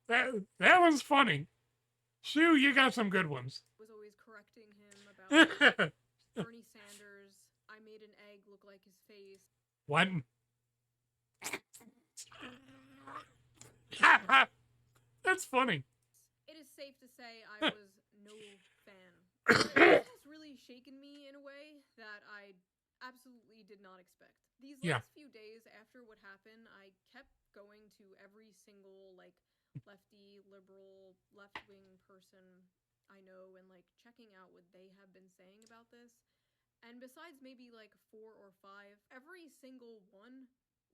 That was funny. Shoe, you got some good ones. I was always correcting him about Bernie Sanders. I made an egg look like his face. What? That's funny. It is safe to say I was no fan. It has really shaken me in a way that I absolutely did not expect. These last few days after what happened, I kept going to every single lefty, liberal, left-wing person I know and checking out what they have been saying about this. And besides maybe 4 or 5, every single one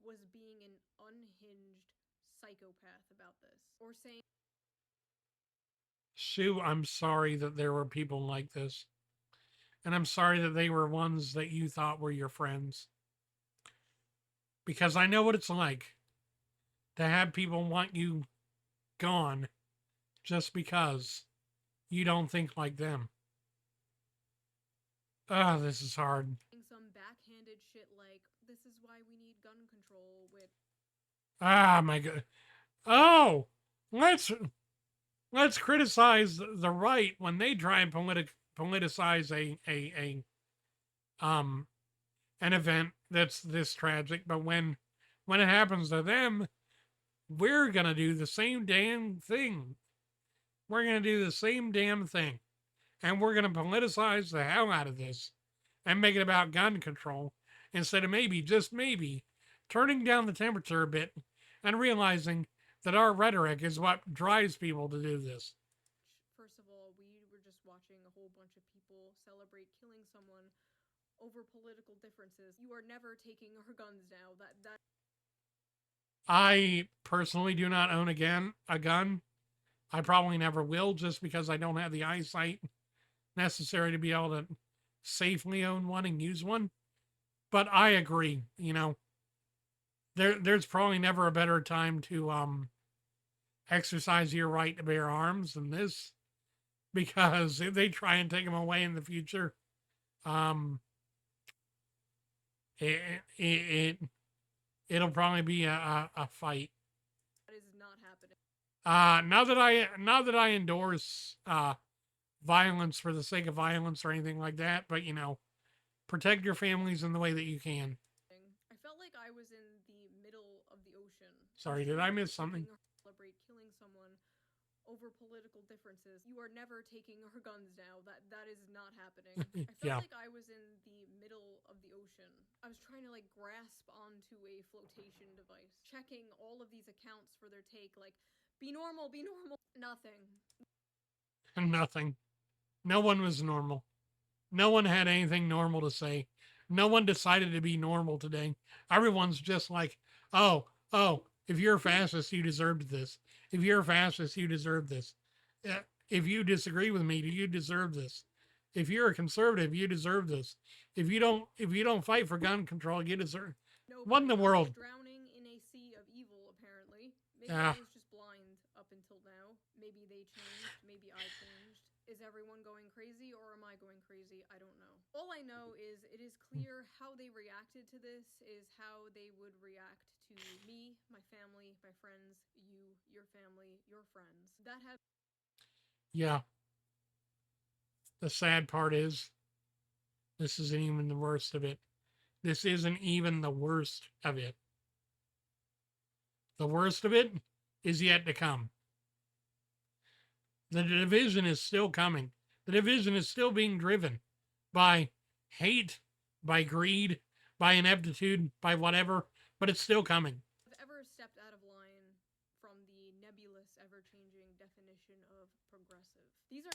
was being an unhinged psychopath about this. Or saying... Shoe, I'm sorry that there were people like this. And I'm sorry that they were ones that you thought were your friends. Because I know what it's like to have people want you gone just because you don't think like them. Oh, this is hard. Some backhanded shit like, this is why we need gun control with... Ah, my God. Oh, let's criticize the right when they try and politicize an event that's this tragic, but when it happens to them, we're gonna do the same damn thing. We're gonna do the same damn thing, and we're gonna politicize the hell out of this and make it about gun control instead of maybe, just maybe, turning down the temperature a bit and realizing that our rhetoric is what drives people to do this. First of all, we were just watching a whole bunch of people celebrate killing someone over political differences. You are never taking our guns now. That I personally do not own a gun. I probably never will, just because I don't have the eyesight necessary to be able to safely own one and use one. But I agree, there's probably never a better time to exercise your right to bear arms than this, because if they try and take them away in the future, it'll probably be a fight. Not that I endorse violence for the sake of violence or anything like that, but protect your families in the way that you can. I felt like I was in the middle of the ocean. Sorry, did I miss something? Celebrate killing someone over political differences. You are never taking our guns now. That is not happening. I felt like I was in the middle of the ocean. I was trying to grasp onto a flotation device, checking all of these accounts for their take, be normal, be normal. Nothing. Nothing. No one was normal. No one had anything normal to say. No one decided to be normal today. Everyone's just like, oh, if you're a fascist, you deserved this. If you're a fascist, you deserve this. If you disagree with me, you deserve this. If you're a conservative, you deserve this. If you don't fight for gun control, you deserve. What in the world? Drowning in a sea of evil, apparently. Maybe I was just blind up until now. Maybe they changed. Maybe I changed. Is everyone going crazy or am I going crazy? I don't know. All I know is it is clear how they reacted to this is how they would react to me, my family, my friends, you, your family, your friends. That have. Yeah. The sad part is this isn't even the worst of it. This isn't even the worst of it. The worst of it is yet to come. The division is still coming. The division is still being driven by hate, by greed, by ineptitude, by whatever, but it's still coming. I've ever stepped out of line from the nebulous, ever-changing definition of progressive. These are.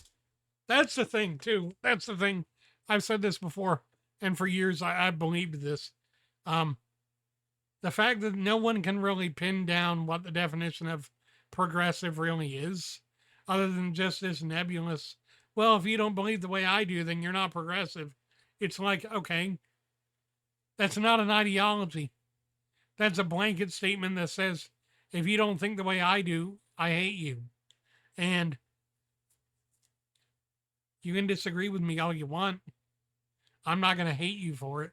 That's the thing, too. That's the thing. I've said this before, and for years I believed this. The fact that no one can really pin down what the definition of progressive really is, other than just this nebulous, well, if you don't believe the way I do, then you're not progressive. It's like, okay, that's not an ideology. That's a blanket statement that says, if you don't think the way I do, I hate you. And you can disagree with me all you want. I'm not going to hate you for it.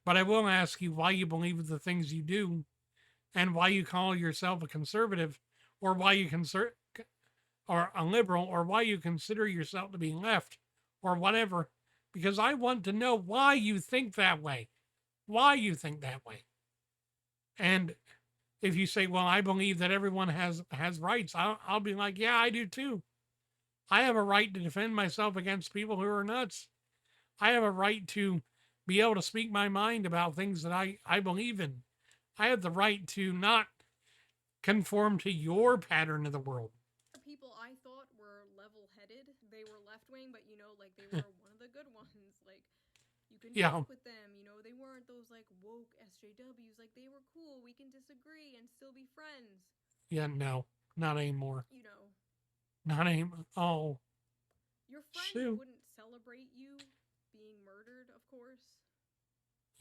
But I will ask you why you believe the things you do and why you call yourself a conservative or why you or a liberal, or why you consider yourself to be left, or whatever, because I want to know why you think that way. Why you think that way. And if you say, well, I believe that everyone has rights, I'll be like, yeah, I do too. I have a right to defend myself against people who are nuts. I have a right to be able to speak my mind about things that I believe in. I have the right to not conform to your pattern of the world. People I thought were level-headed. They were left-wing, but they were one of the good ones. You can talk with them. They weren't those woke SJWs. They were cool. We can disagree and still be friends. Yeah, no, not anymore. Not anymore. Oh. Your friends wouldn't celebrate you being murdered, of course.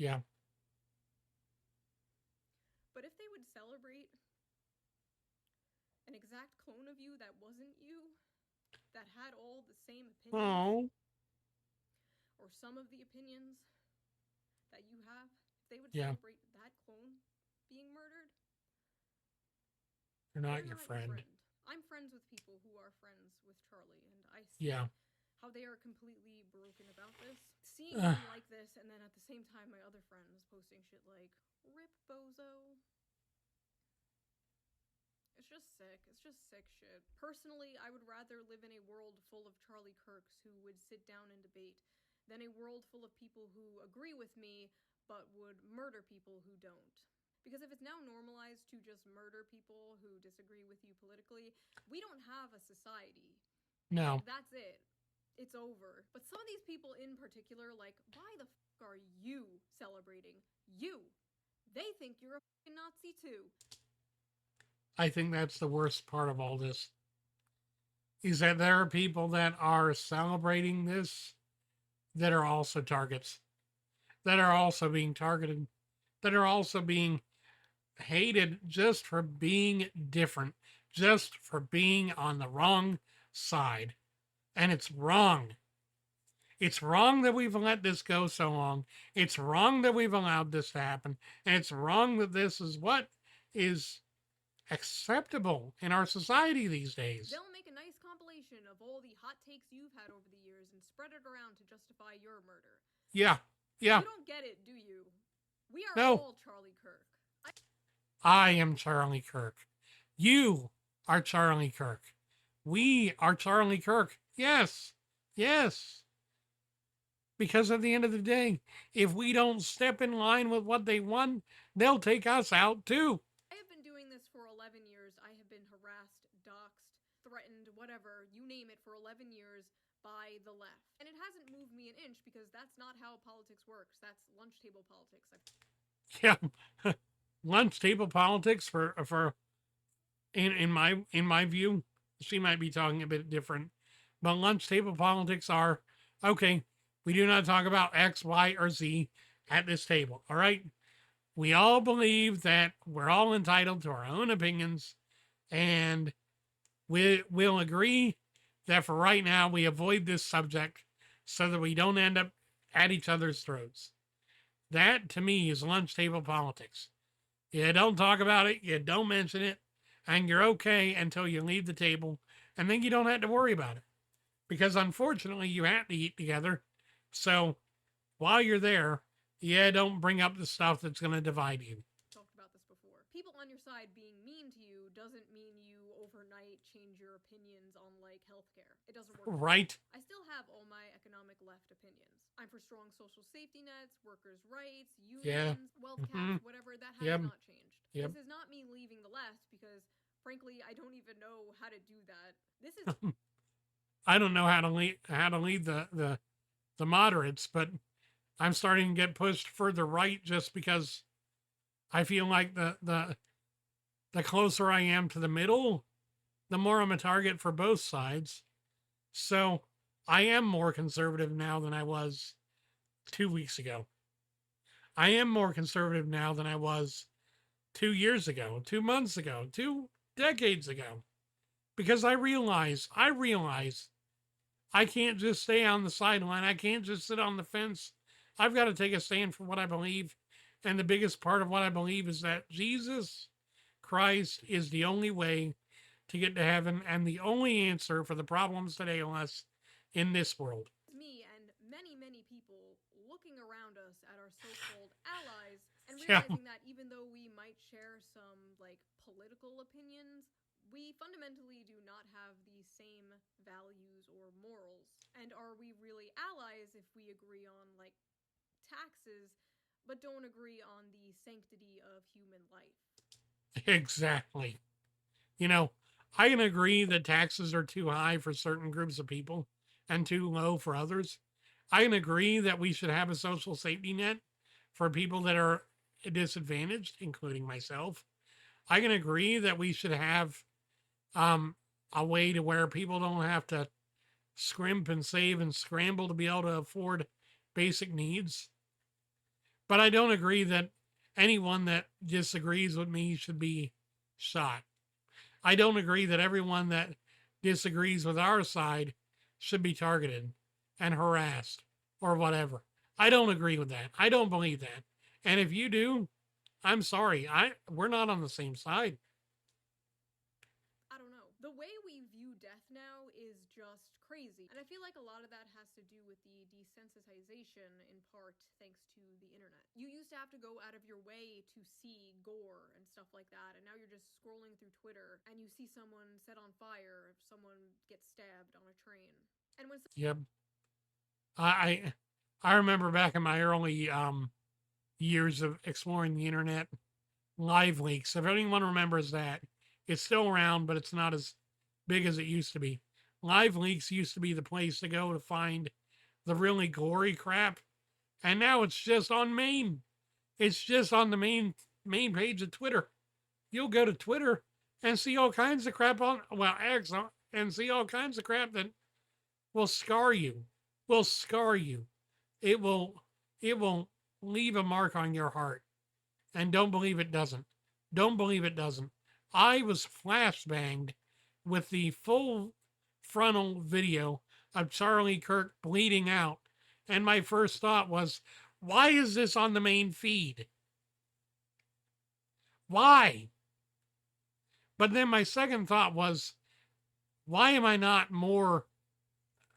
Yeah. But if they would celebrate an exact clone of you that wasn't you, that had all the same opinions, or some of the opinions that you have, if they would celebrate that clone being murdered, you're not your friend. I'm friends with people who are friends with Charlie, and I see how they are completely broken about this. Seeing them like this, and then at the same time my other friends posting shit like, "Rip bozo." It's just sick. It's just sick shit. Personally, I would rather live in a world full of Charlie Kirks who would sit down and debate than a world full of people who agree with me but would murder people who don't. Because if it's now normalized to just murder people who disagree with you politically, we don't have a society. No. That's it. It's over. But some of these people in particular, why the fuck are you celebrating? You! They think you're a fucking Nazi too. I think that's the worst part of all this, is that there are people that are celebrating this that are also targets, that are also being targeted, that are also being hated just for being different, just for being on the wrong side. And it's wrong. It's wrong that we've let this go so long. It's wrong that we've allowed this to happen. And it's wrong that this is what is acceptable in our society these days. They'll make a nice compilation of all the hot takes you've had over the years and spread it around to justify your murder. Yeah. Yeah. You don't get it, do you? We are No. all Charlie Kirk. I am Charlie Kirk. You are Charlie Kirk. We are Charlie Kirk. Yes. Yes. Because at the end of the day, if we don't step in line with what they want, they'll take us out too. I have been doing this for 11 years. I have been harassed, doxxed, threatened, whatever, you name it, for 11 years by the left. And it hasn't moved me an inch because that's not how politics works. That's lunch table politics. Yeah. Lunch table politics in my view, she might be talking a bit different, but lunch table politics are, okay, we do not talk about X, Y, or Z at this table. All right. We all believe that we're all entitled to our own opinions, and we'll agree that for right now, we avoid this subject so that we don't end up at each other's throats. That, to me, is lunch table politics. You don't talk about it, you don't mention it, and you're okay until you leave the table, and then you don't have to worry about it. Because unfortunately, you have to eat together. So while you're there, don't bring up the stuff that's going to divide you. Talked about this before. People on your side being mean to you doesn't mean you overnight change your opinions on, like, healthcare. It doesn't work. Right. I still have all my economic left opinions. I'm for strong social safety nets, workers' rights, unions, wealth caps, whatever. That has not changed. Yep. This is not me leaving the left because, frankly, I don't even know how to do that. This is... I don't know how to lead the moderates, but I'm starting to get pushed further right just because I feel like the closer I am to the middle, the more I'm a target for both sides. So I am more conservative now than I was 2 weeks ago. I am more conservative now than I was 2 years ago, 2 months ago, 2 decades ago. Because I realize I can't just stay on the sideline. I can't just sit on the fence. I've got to take a stand for what I believe. And the biggest part of what I believe is that Jesus Christ is the only way to get to heaven and the only answer for the problems that ail us in this world. Me and many, many people looking around us at our so-called allies and realizing that even though we might share some, like, political opinions, we fundamentally do not have the same values or morals. And are we really allies if we agree on, like, taxes, but don't agree on the sanctity of human life? Exactly. You know, I can agree that taxes are too high for certain groups of people and too low for others. I can agree that we should have a social safety net for people that are disadvantaged, including myself. I can agree that we should have a way to where people don't have to scrimp and save and scramble to be able to afford basic needs. But I don't agree that anyone that disagrees with me should be shot. I don't agree that everyone that disagrees with our side should be targeted and harassed or whatever. I don't agree with that. I don't believe that. And if you do, I'm sorry. We're not on the same side. I don't know. The way we view death now is just crazy. And I feel like a lot of that has to do with the desensitization, in part thanks to the internet. You used to have to go out of your way to see gore and stuff like that, and now you're just scrolling through Twitter and you see someone set on fire, someone gets stabbed on a train. And when Yep. I remember back in my early years of exploring the internet, Live Leaks. If anyone remembers that, it's still around, but it's not as big as it used to be. Live Leaks used to be the place to go to find the really gory crap, and now it's just on main. It's just on the main page of Twitter. You'll go to Twitter and see all kinds of crap X, and see all kinds of crap that will scar you. It will leave a mark on your heart. And don't believe it doesn't. Don't believe it doesn't. I was flashbanged with the full frontal video of Charlie Kirk bleeding out. And my first thought was, why is this on the main feed? Why? But then my second thought was, why am I not more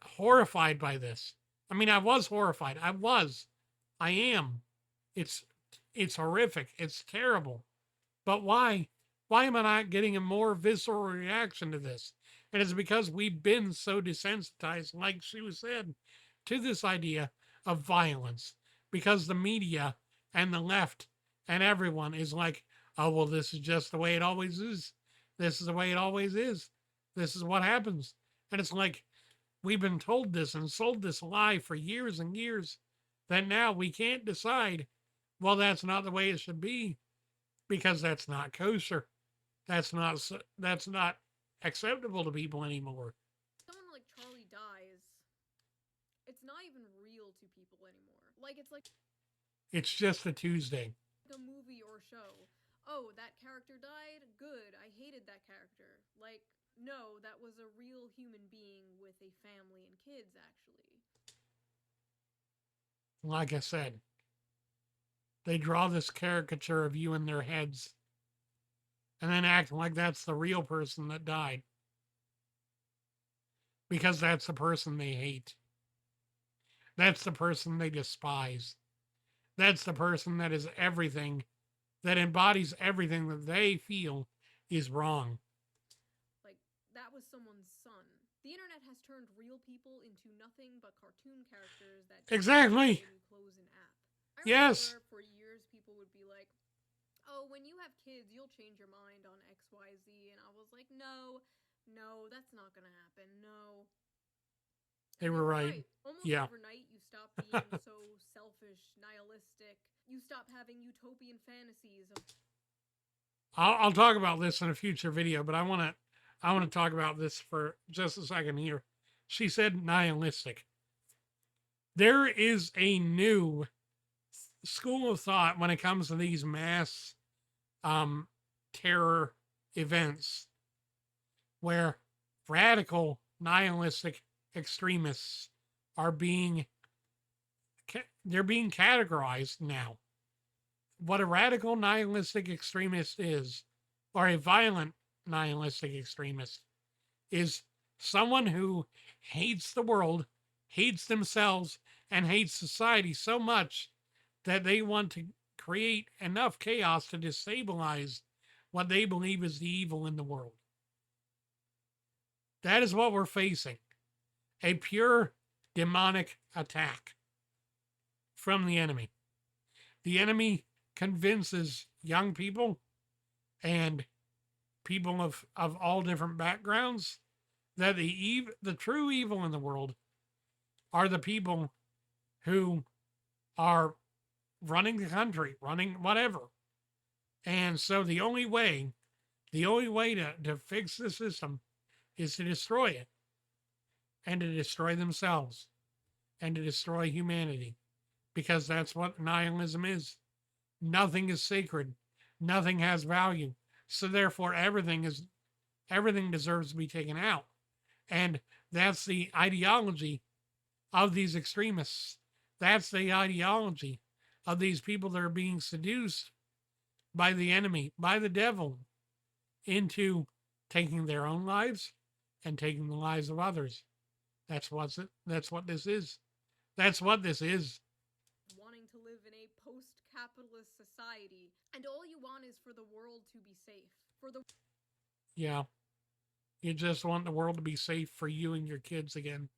horrified by this? I mean, I was horrified. I am. It's horrific. It's terrible. But why? Why am I not getting a more visceral reaction to this? And it's because we've been so desensitized, like Sue said, to this idea of violence. Because the media and the left and everyone is like, oh, well, this is just the way it always is. This is the way it always is. This is what happens. And it's like, we've been told this and sold this lie for years and years that now we can't decide, well, that's not the way it should be because that's not kosher. That's not acceptable to people anymore. Someone like Charlie dies, it's not even real to people anymore. Like, It's just a Tuesday. a movie or show. Oh, that character died? Good. I hated that character. Like, no, that was a real human being with a family and kids, actually. Like I said, they draw this caricature of you in their heads and then act like that's the real person that died. Because that's the person they hate. That's the person they despise. That's the person that is everything, that embodies everything that they feel is wrong. Like, that was someone's son. The internet has turned real people into nothing but cartoon characters that Exactly. when you close an app. I Yes. remember for years people would be like, oh, when you have kids, you'll change your mind on XYZ. And I was like, no, that's not going to happen. No. They were right. Almost Yeah. overnight, you stop being so selfish, nihilistic. You stop having utopian fantasies of. I'll talk about this in a future video, but I want to talk about this for just a second here. She said nihilistic. There is a new school of thought when it comes to these mass terror events where radical nihilistic extremists are being categorized now. What a radical nihilistic extremist is, or a violent nihilistic extremist, is someone who hates the world, hates themselves, and hates society so much that they want to create enough chaos to destabilize what they believe is the evil in the world. That is what we're facing. A pure demonic attack from the enemy. The enemy convinces young people and people of all different backgrounds that the true evil in the world are the people who are running the country, running whatever. And so the only way to fix the system is to destroy it, and to destroy themselves, and to destroy humanity, because that's what nihilism is. Nothing is sacred. Nothing has value. So therefore, everything deserves to be taken out. And that's the ideology of these extremists. That's the ideology of these people that are being seduced by the enemy, by the devil, into taking their own lives and taking the lives of others. That's what this is. That's what this is. Wanting to live in a post-capitalist society, and all you want is for the world to be safe. Yeah. You just want the world to be safe for you and your kids again.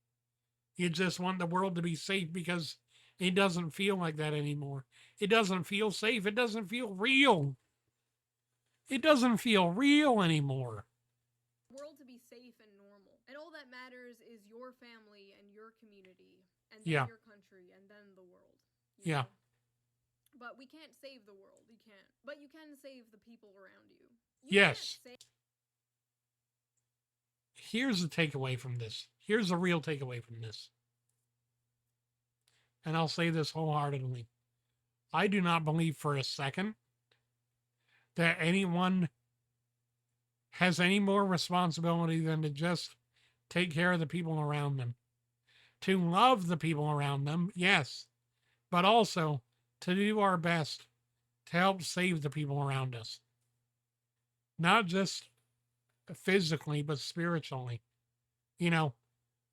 You just want the world to be safe because it doesn't feel like that anymore. It doesn't feel safe. It doesn't feel real. It doesn't feel real anymore. World to be safe and normal. And all that matters is your family and your community, and then your country, and then the world. Yeah. But we can't save the world. You can't. But you can save the people around you. Yes. Here's the takeaway from this. Here's the real takeaway from this. And I'll say this wholeheartedly. I do not believe for a second that anyone has any more responsibility than to just take care of the people around them. To love the people around them, yes, but also to do our best to help save the people around us. Not just physically, but spiritually. You know,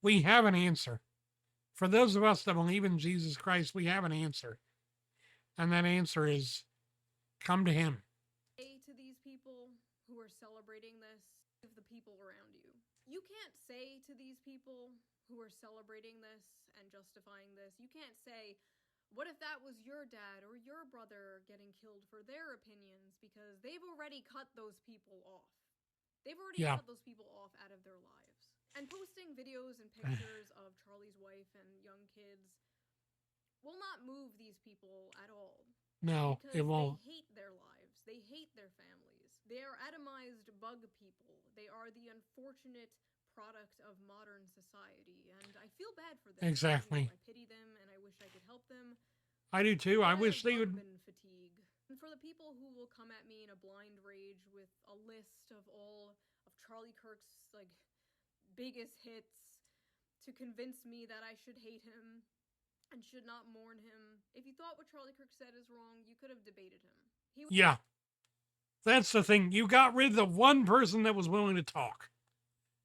we have an answer. For those of us that believe in Jesus Christ, we have an answer. And that answer is come to him. Say to these people who are celebrating this, of the people around you. You can't say to these people who are celebrating this and justifying this, you can't say, what if that was your dad or your brother getting killed for their opinions? Because they've already cut those people off. They've already cut those people off out of their lives. And posting videos and pictures of Charlie's wife and young kids will not move these people at all. No, it won't. They hate their lives. They hate their families. They are atomized bug people. They are the unfortunate product of modern society. And I feel bad for them. Exactly. I pity them and I wish I could help them. I do too. I wish they would. Fatigue. And for the people who will come at me in a blind rage with a list of all of Charlie Kirk's like biggest hits to convince me that I should hate him and should not mourn him. If you thought what Charlie Kirk said is wrong, you could have debated him. Yeah. That's the thing. You got rid of the one person that was willing to talk.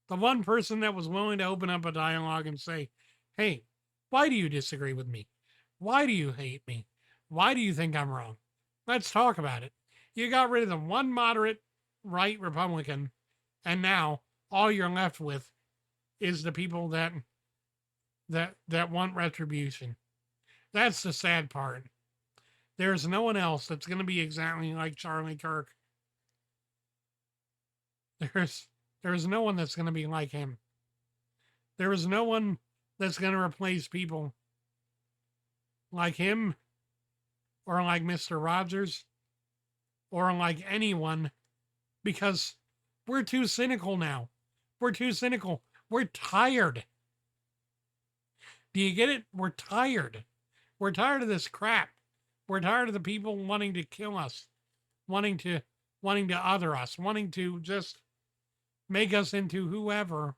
The one person that was willing to open up a dialogue and say, hey, why do you disagree with me? Why do you hate me? Why do you think I'm wrong? Let's talk about it. You got rid of the one moderate right Republican, and now all you're left with is the people that want retribution. That's the sad part. There's no one else that's going to be exactly like Charlie Kirk. There's no one that's going to be like him. There is no one that's going to replace people like him or like Mr. Rogers or like anyone, because we're too cynical now. We're too cynical. We're tired. Do you get it? We're tired. We're tired of this crap. We're tired of the people wanting to kill us, wanting to other us, wanting to just make us into whoever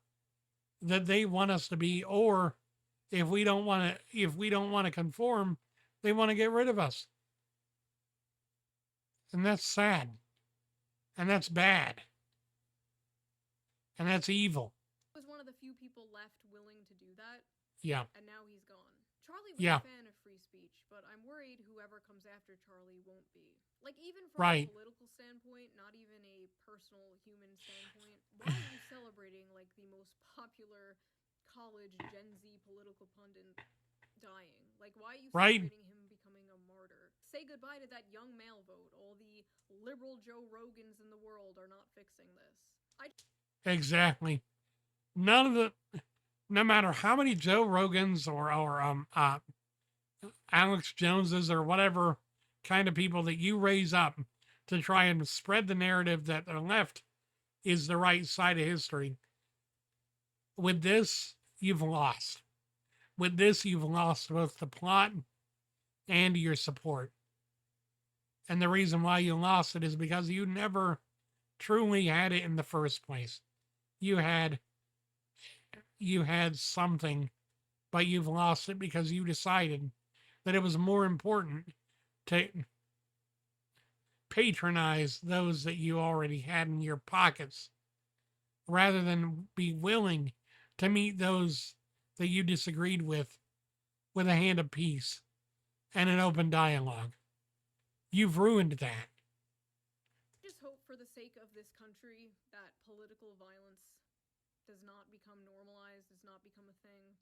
that they want us to be, or if we don't want to conform, they want to get rid of us. And that's sad. And that's bad. And that's evil. He was one of the few people left willing to do that. Yeah. And now he's gone. Charlie was Yeah. a fan of free speech, but I'm worried whoever comes after Charlie won't be. Like, even from Right. a political standpoint, not even a personal human standpoint, why are you celebrating, like, the most popular college Gen Z political pundit dying? Like, why are you celebrating him becoming a martyr? Say goodbye to that young male vote. All the liberal Joe Rogans in the world are not fixing this. Exactly. No matter how many Joe Rogans or Alex Joneses or whatever kind of people that you raise up to try and spread the narrative that the left is the right side of history, with this, you've lost. With this, you've lost both the plot and your support. And the reason why you lost it is because you never truly had it in the first place. You had something, but you've lost it because you decided that it was more important to patronize those that you already had in your pockets rather than be willing to meet those that you disagreed with a hand of peace and an open dialogue. You've ruined that. I just hope for the sake of this country that political violence does not become normalized, does not become a thing.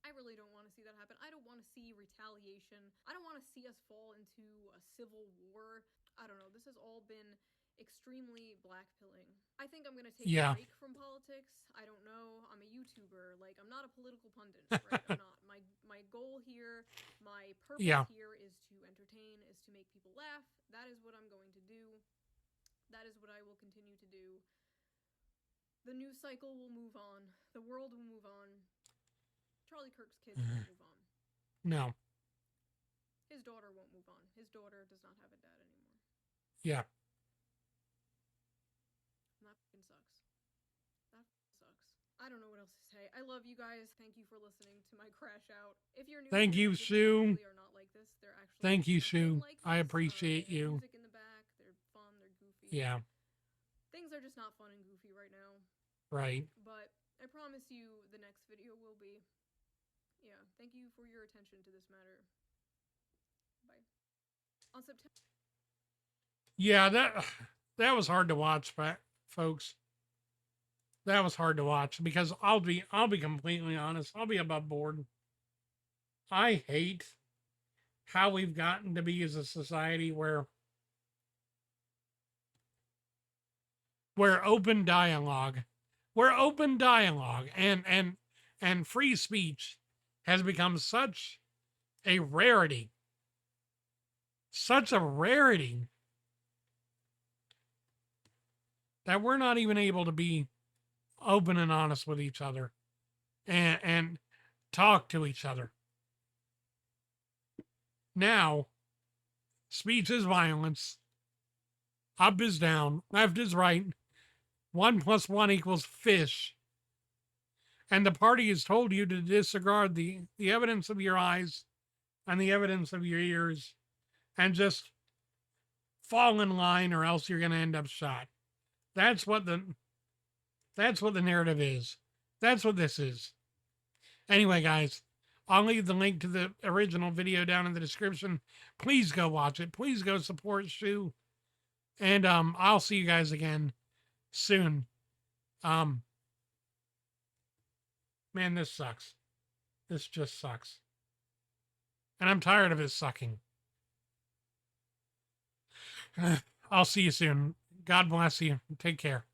I really don't want to see that happen. I don't want to see retaliation. I don't want to see us fall into a civil war. I don't know. This has all been extremely blackpilling. I think I'm going to take a break from politics. I don't know. I'm a YouTuber. Like, I'm not a political pundit, right? I'm not. My goal here, my purpose here is to entertain, is to make people laugh. That is what I'm going to do. That is what I will continue to do. The news cycle will move on. The world will move on. Charlie Kirk's kids won't move on. No. His daughter won't move on. His daughter does not have a dad anymore. Yeah. And that fucking sucks. That sucks. I don't know what else to say. I love you guys. Thank you for listening to my crash out. If you're new, thank you, Sue. Like this, thank you, Sue. I appreciate you. Music in the back. They're fun. They're goofy. Yeah. Things are just not fun and goofy right now. Right. But I promise you the next video will be. Yeah, thank you for your attention to this matter. Bye. On September. Yeah, that was hard to watch, folks. That was hard to watch because I'll be completely honest. I'll be above board. I hate how we've gotten to be as a society where open dialogue and free speech has become such a rarity. Such a rarity that we're not even able to be open and honest with each other and talk to each other. Now, speech is violence. Up is down. Left is right. 1 + 1 = fish. And the party has told you to disregard the evidence of your eyes and the evidence of your ears and just fall in line or else you're going to end up shot. That's what the narrative is. That's what this is. Anyway, guys, I'll leave the link to the original video down in the description. Please go watch it. Please go support Shoe. And I'll see you guys again soon. Man, this sucks. This just sucks. And I'm tired of it sucking. I'll see you soon. God bless you. Take care.